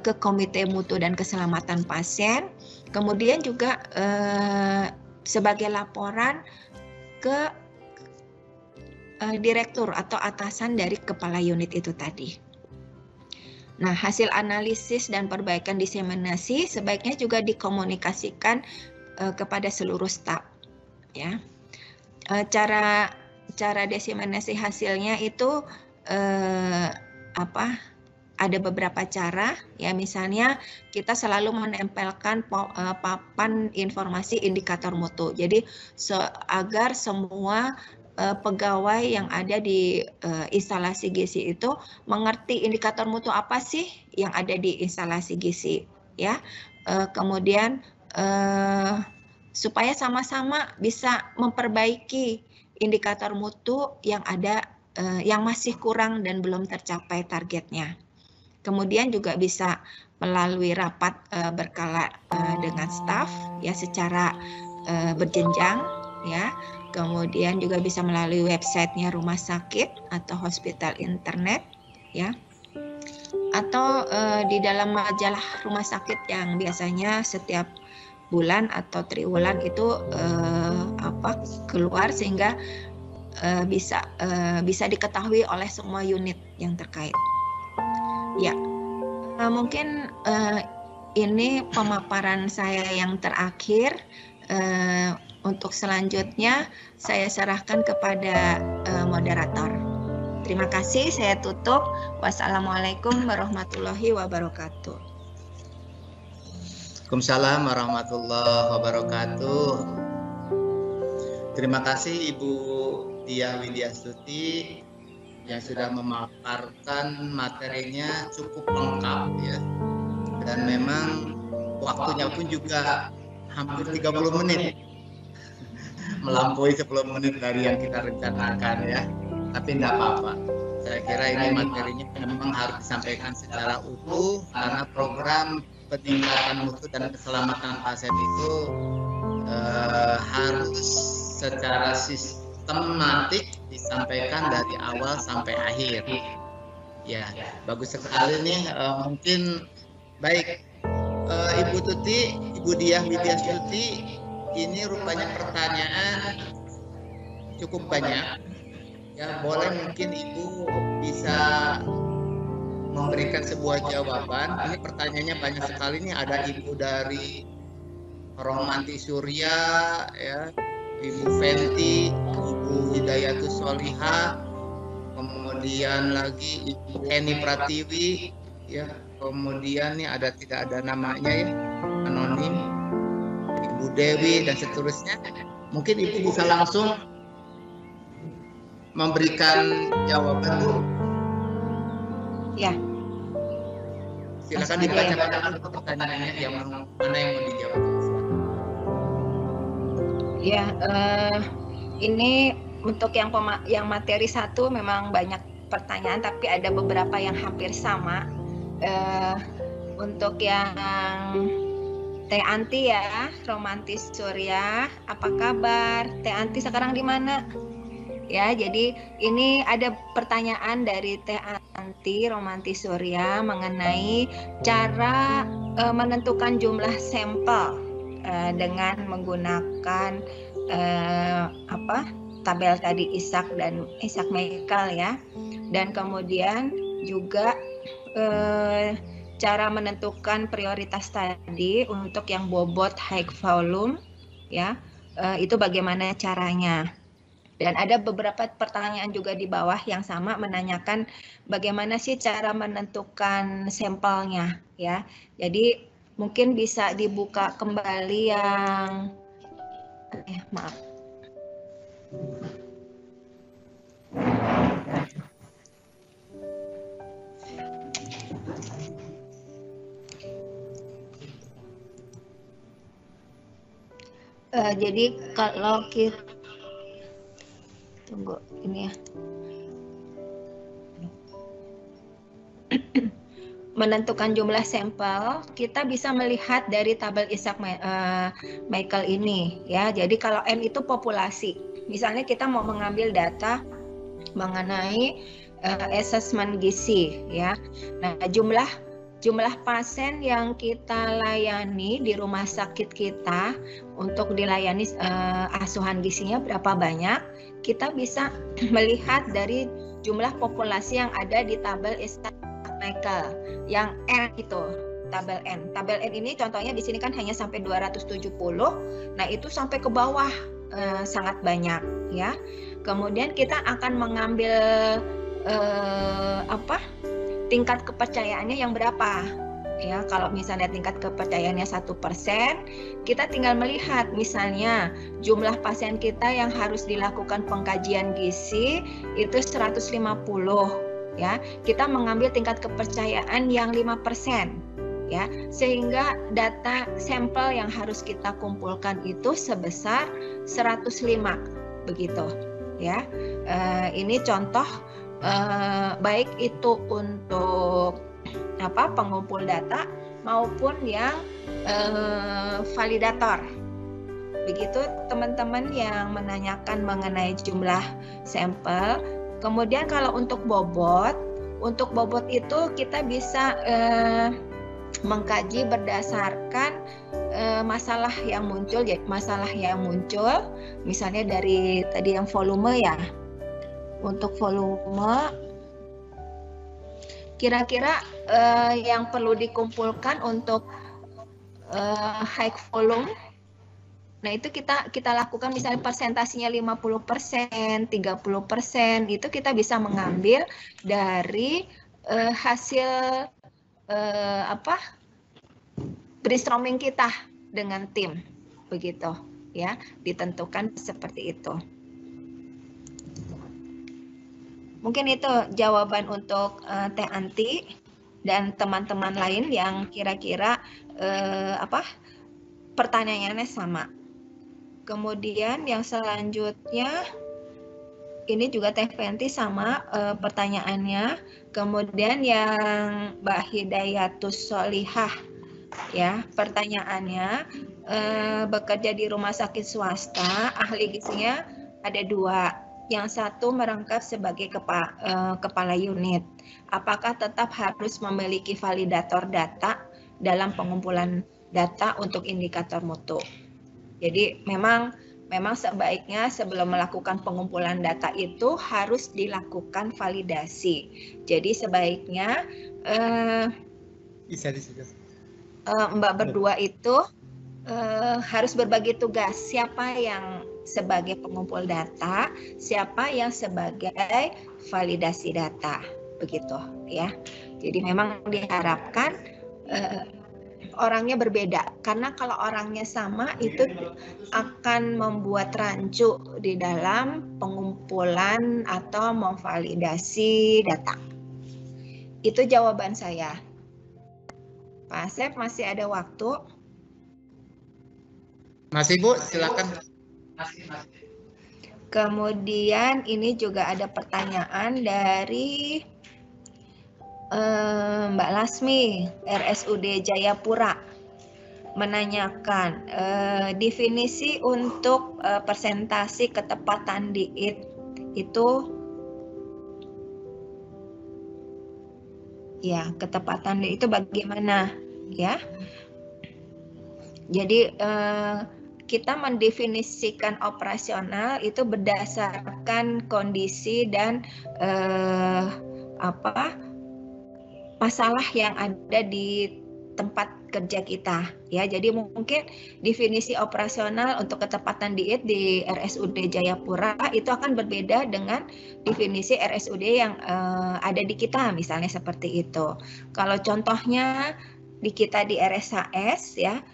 ke Komite Mutu dan Keselamatan Pasien, kemudian juga sebagai laporan ke direktur atau atasan dari kepala unit itu tadi. Nah, hasil analisis dan perbaikan diseminasi sebaiknya juga dikomunikasikan kepada seluruh staf, ya. Cara diseminasi hasilnya itu ada beberapa cara, ya, misalnya kita selalu menempelkan papan informasi indikator mutu. Jadi agar semua pegawai yang ada di instalasi gizi itu mengerti indikator mutu apa sih yang ada di instalasi gizi, ya. Kemudian supaya sama-sama bisa memperbaiki indikator mutu yang ada yang masih kurang dan belum tercapai targetnya. Kemudian juga bisa melalui rapat berkala dengan staf, ya, secara berjenjang, ya. Kemudian juga bisa melalui websitenya rumah sakit atau hospital internet, ya. Atau di dalam majalah rumah sakit yang biasanya setiap bulan atau triwulan itu keluar sehingga bisa diketahui oleh semua unit yang terkait. Ya, mungkin ini pemaparan saya yang terakhir. Untuk selanjutnya saya serahkan kepada moderator. Terima kasih, saya tutup. Wassalamualaikum warahmatullahi wabarakatuh. Waalaikumsalam warahmatullahi wabarakatuh. Terima kasih Ibu Diah Widyastuti yang sudah memaparkan materinya cukup lengkap, ya, dan memang waktunya pun juga hampir 30 menit, melampaui 10 menit dari yang kita rencanakan, ya, tapi tidak apa-apa. Saya kira ini materinya memang harus disampaikan secara utuh karena program peningkatan mutu dan keselamatan pasien itu harus secara sistematik disampaikan dari awal sampai akhir. Ya, bagus sekali nih. Mungkin baik, Ibu Tuti, Ibu Diah Widyastuti, ini rupanya pertanyaan cukup banyak. Ya, boleh mungkin Ibu bisa memberikan sebuah jawaban. Ini pertanyaannya banyak sekali nih. Ada Ibu dari Romanti Surya, ya, Ibu Fenty, Ibu Hidayatus Solihah, kemudian lagi Ibu Eni Pratiwi, ya, kemudian nih tidak ada namanya ya, anonim, Ibu Dewi dan seterusnya. Mungkin Ibu bisa langsung memberikan jawaban dulu. Ya. Silakan dibacakan dulu pertanyaannya yang mana yang mau dijawab. Ya, ini untuk yang materi 1 memang banyak pertanyaan, tapi ada beberapa yang hampir sama. Untuk yang Teh Anti ya, Romantis Surya, apa kabar? Teh Anti sekarang di mana? Ya, jadi ini ada pertanyaan dari Teh Anti Romantis Surya mengenai cara menentukan jumlah sampel dengan menggunakan tabel tadi Isaac dan Isaac Michael ya, dan kemudian juga cara menentukan prioritas tadi untuk yang bobot high volume ya, itu bagaimana caranya. Dan ada beberapa pertanyaan juga di bawah yang sama menanyakan bagaimana sih cara menentukan sampelnya ya. Jadi mungkin bisa dibuka kembali yang maaf. Jadi kalau kita tunggu ini ya. Menentukan jumlah sampel, kita bisa melihat dari tabel Isaac Michael ini ya. Jadi kalau M itu populasi. Misalnya kita mau mengambil data mengenai asesmen gizi ya. Nah, jumlah pasien yang kita layani di rumah sakit kita untuk dilayani asuhan gizinya berapa banyak, kita bisa melihat dari jumlah populasi yang ada di tabel Isaac Michael yang N itu, tabel N. Tabel N ini contohnya di sini kan hanya sampai 270. Nah, itu sampai ke bawah sangat banyak ya. Kemudian kita akan mengambil tingkat kepercayaannya yang berapa ya. Kalau misalnya tingkat kepercayaannya 1%, kita tinggal melihat misalnya jumlah pasien kita yang harus dilakukan pengkajian gizi itu 150 ya. Kita mengambil tingkat kepercayaan yang 5% ya, sehingga data sampel yang harus kita kumpulkan itu sebesar 105 begitu ya. Ini contoh baik itu untuk pengumpul data maupun yang validator. Begitu teman-teman yang menanyakan mengenai jumlah sampel. Kemudian kalau untuk bobot itu kita bisa mengkaji berdasarkan masalah yang muncul misalnya dari tadi yang volume ya. Untuk volume kira-kira yang perlu dikumpulkan untuk high volume. Nah, itu kita lakukan misalnya persentasinya 50%, 30%, itu kita bisa mengambil dari hasil brainstorming kita dengan tim. Begitu ya, ditentukan seperti itu. Mungkin itu jawaban untuk Teh Anti dan teman-teman lain yang kira-kira pertanyaannya sama. Kemudian yang selanjutnya ini juga Teh Fenty sama pertanyaannya. Kemudian yang Mbak Hidayatus Solihah ya, pertanyaannya bekerja di rumah sakit swasta, ahli gizinya ada 2. Yang satu merangkap sebagai kepala unit. Apakah tetap harus memiliki validator data dalam pengumpulan data untuk indikator mutu? Jadi memang sebaiknya sebelum melakukan pengumpulan data itu harus dilakukan validasi. Jadi sebaiknya Mbak berdua itu harus berbagi tugas. Siapa yang sebagai pengumpul data, siapa yang sebagai validasi data, begitu ya. Jadi memang diharapkan orangnya berbeda, karena kalau orangnya sama itu akan membuat rancu di dalam pengumpulan atau memvalidasi data. Itu jawaban saya. Pak Asep, masih ada waktu? Masih Bu, silakan. Kemudian ini juga ada pertanyaan dari Mbak Lasmi, RSUD Jayapura, menanyakan definisi untuk persentase ketepatan diet itu, ya, ketepatan diet itu bagaimana, ya? Jadi kita mendefinisikan operasional itu berdasarkan kondisi dan masalah yang ada di tempat kerja kita, ya. Jadi mungkin definisi operasional untuk ketepatan diet di RSUD Jayapura itu akan berbeda dengan definisi RSUD yang ada di kita, misalnya seperti itu. Kalau contohnya di kita di RSHS, ya,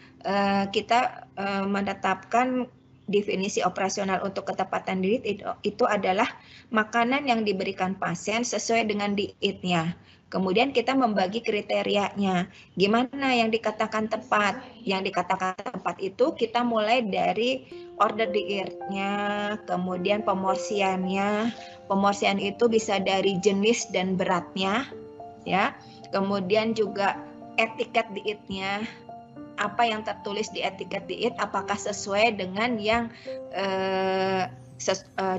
kita menetapkan definisi operasional untuk ketepatan diet itu adalah makanan yang diberikan pasien sesuai dengan dietnya. Kemudian kita membagi kriterianya. Gimana yang dikatakan tepat? Yang dikatakan tepat itu kita mulai dari order dietnya, kemudian pemorsiannya. Pemorsian itu bisa dari jenis dan beratnya, ya. Kemudian juga etiket dietnya. Apa yang tertulis di etiket diet apakah sesuai dengan yang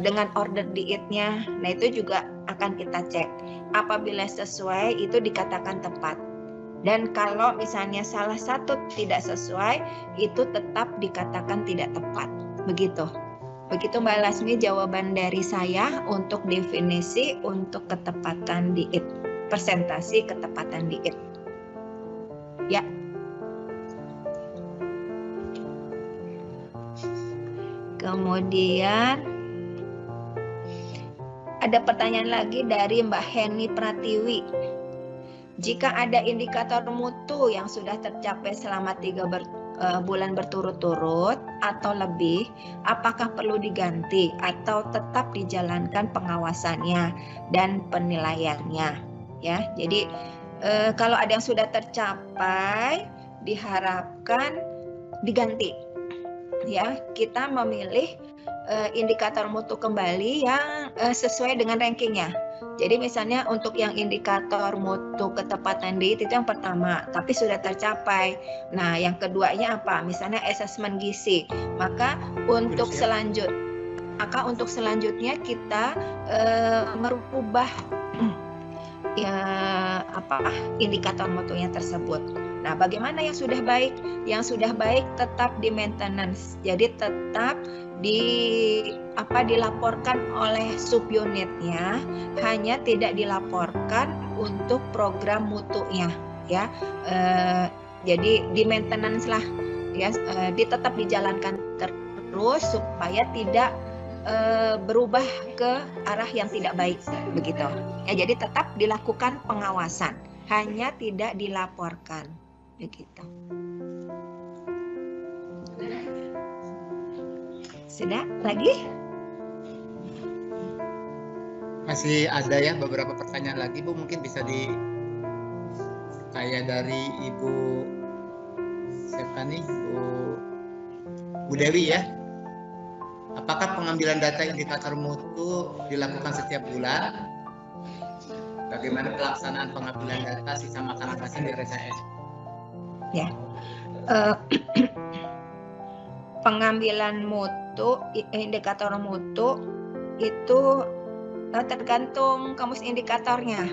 dengan order dietnya. Nah, itu juga akan kita cek. Apabila sesuai itu dikatakan tepat. Dan kalau misalnya salah satu tidak sesuai itu tetap dikatakan tidak tepat. Begitu. Begitu Mbak Lasmi jawaban dari saya untuk definisi untuk ketepatan diet. Persentase ketepatan diet. Ya. Kemudian ada pertanyaan lagi dari Mbak Heni Pratiwi. Jika ada indikator mutu yang sudah tercapai selama 3 bulan berturut-turut atau lebih, apakah perlu diganti atau tetap dijalankan pengawasannya dan penilaiannya? Ya, jadi kalau ada yang sudah tercapai, diharapkan diganti. Ya, kita memilih indikator mutu kembali yang sesuai dengan rankingnya. Jadi misalnya untuk yang indikator mutu ketepatan diet itu yang pertama, tapi sudah tercapai. Nah, yang keduanya apa? Misalnya asesmen gizi. Maka untuk selanjutnya kita merubah indikator mutunya tersebut. Nah, bagaimana yang sudah baik? Yang sudah baik tetap di maintenance. Jadi tetap dilaporkan oleh subunitnya, hanya tidak dilaporkan untuk program mutunya, ya. Jadi di maintenance lah, ya, tetap dijalankan terus supaya tidak berubah ke arah yang tidak baik, begitu. Ya, jadi tetap dilakukan pengawasan, hanya tidak dilaporkan, begitu. Sudah lagi? Masih ada ya beberapa pertanyaan lagi Bu, mungkin bisa kayak dari Ibu siapa nih, Bu Dewi ya. Apakah pengambilan data indikator mutu dilakukan setiap bulan? Bagaimana pelaksanaan pengambilan data sisa makanan pasien di RSHS? Ya, pengambilan mutu, indikator mutu itu tergantung kamus indikatornya,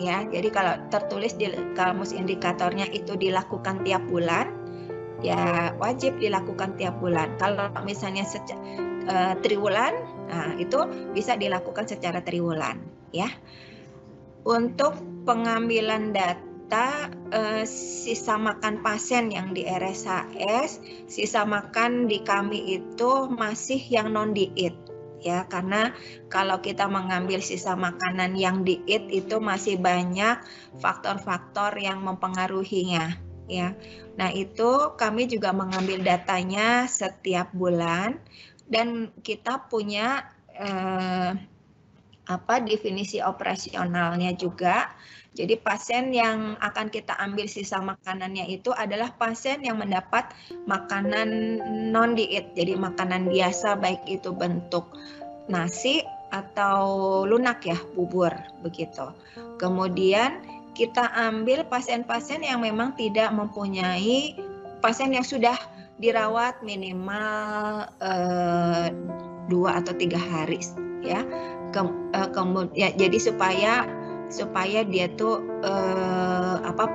ya. Jadi kalau tertulis di kamus indikatornya itu dilakukan tiap bulan, ya wajib dilakukan tiap bulan. Kalau misalnya triwulan, nah itu bisa dilakukan secara triwulan, ya. Untuk pengambilan data sisa makan pasien yang di RSHS, sisa makan di kami itu masih yang non diet, ya, karena kalau kita mengambil sisa makanan yang diet itu masih banyak faktor-faktor yang mempengaruhinya, ya. Nah, itu kami juga mengambil datanya setiap bulan dan kita punya definisi operasionalnya juga. Jadi pasien yang akan kita ambil sisa makanannya itu adalah pasien yang mendapat makanan non-diet, jadi makanan biasa, baik itu bentuk nasi atau lunak ya, bubur begitu. Kemudian kita ambil pasien-pasien yang memang tidak mempunyai, pasien yang sudah dirawat minimal 2 atau 3 hari ya. Kemudian jadi supaya dia tuh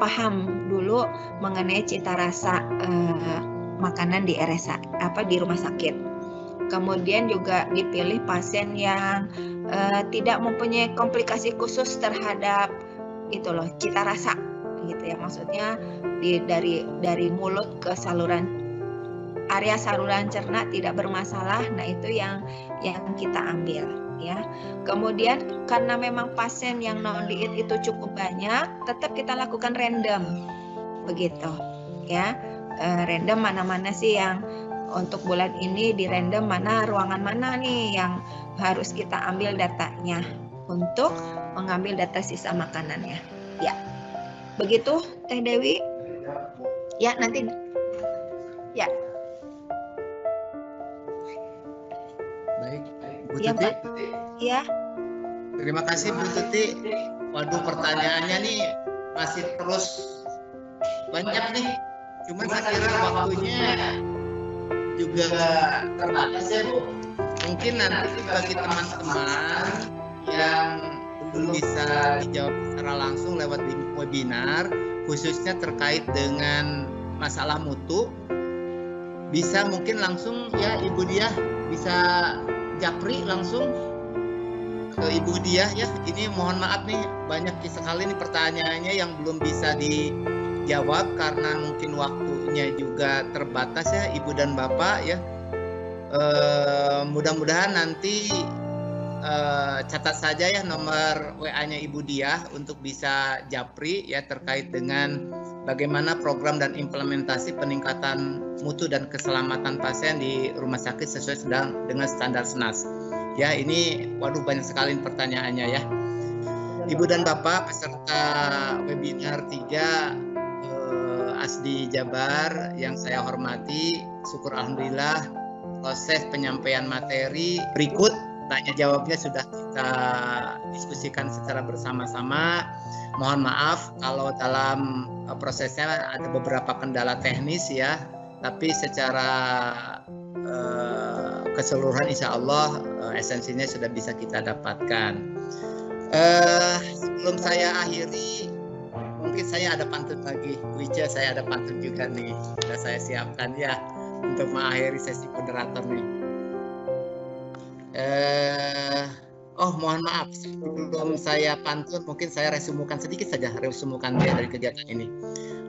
paham dulu mengenai cita rasa makanan di RSA di rumah sakit. Kemudian juga dipilih pasien yang tidak mempunyai komplikasi khusus terhadap itu loh, cita rasa gitu ya. Maksudnya dari mulut ke area saluran cerna tidak bermasalah. Nah, itu yang kita ambil ya. Kemudian karena memang pasien yang non diet itu cukup banyak, tetap kita lakukan random begitu ya. Random mana-mana sih yang untuk bulan ini di random, mana ruangan mana nih yang harus kita ambil datanya untuk mengambil data sisa makanannya ya. Begitu Teh Dewi ya. Nanti ya. Baik, Bu Ya, Tuti. Ya. Terima kasih Bu Tuti. Waduh, pertanyaannya nih masih terus banyak nih. Cuman saya kira waktunya juga terbatas ya Bu. Mungkin nanti bagi teman-teman yang belum bisa dijawab secara langsung lewat webinar, khususnya terkait dengan masalah mutu, bisa mungkin langsung ya Ibu Diah bisa japri langsung ke Ibu Diah ya. Ini mohon maaf nih, banyak sekali nih pertanyaannya yang belum bisa dijawab karena mungkin waktunya juga terbatas ya Ibu dan Bapak ya. Mudah-mudahan nanti catat saja ya nomor WA-nya Ibu Diah untuk bisa japri ya terkait dengan bagaimana program dan implementasi peningkatan mutu dan keselamatan pasien di rumah sakit sesuai dengan standar SNAS. Ya, ini waduh banyak sekali pertanyaannya ya. Ibu dan Bapak peserta webinar 3 ASDI Jabar yang saya hormati, syukur alhamdulillah proses penyampaian materi berikut tanya jawabnya sudah kita diskusikan secara bersama-sama. Mohon maaf kalau dalam prosesnya ada beberapa kendala teknis ya, tapi secara keseluruhan insya Allah esensinya sudah bisa kita dapatkan. Sebelum saya akhiri, mungkin saya ada pantun lagi. Wica, saya ada pantun juga nih, sudah saya siapkan ya untuk mengakhiri sesi moderator nih. Mohon maaf sebelum saya pantun, mungkin saya resumukan sedikit saja dari kegiatan ini,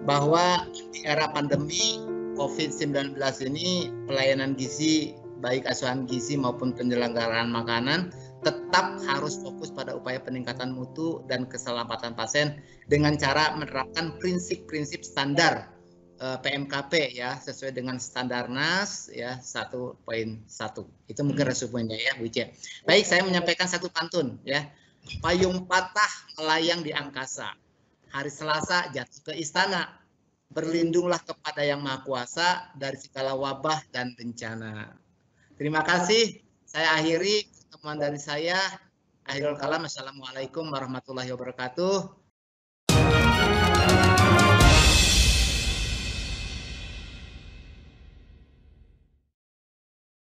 bahwa di era pandemi COVID-19 ini pelayanan gizi baik asuhan gizi maupun penyelenggaraan makanan tetap harus fokus pada upaya peningkatan mutu dan keselamatan pasien dengan cara menerapkan prinsip-prinsip standar PMKP ya, sesuai dengan standar NAS ya 1.1. Itu mungkin resumenya ya Bu Ice. Baik, saya menyampaikan satu pantun ya. Payung patah melayang di angkasa, hari Selasa jatuh ke istana, berlindunglah kepada Yang Maha Kuasa dari segala wabah dan bencana. Terima kasih, saya akhiri pertemuan dari saya. Akhirul kalam, assalamualaikum warahmatullahi wabarakatuh.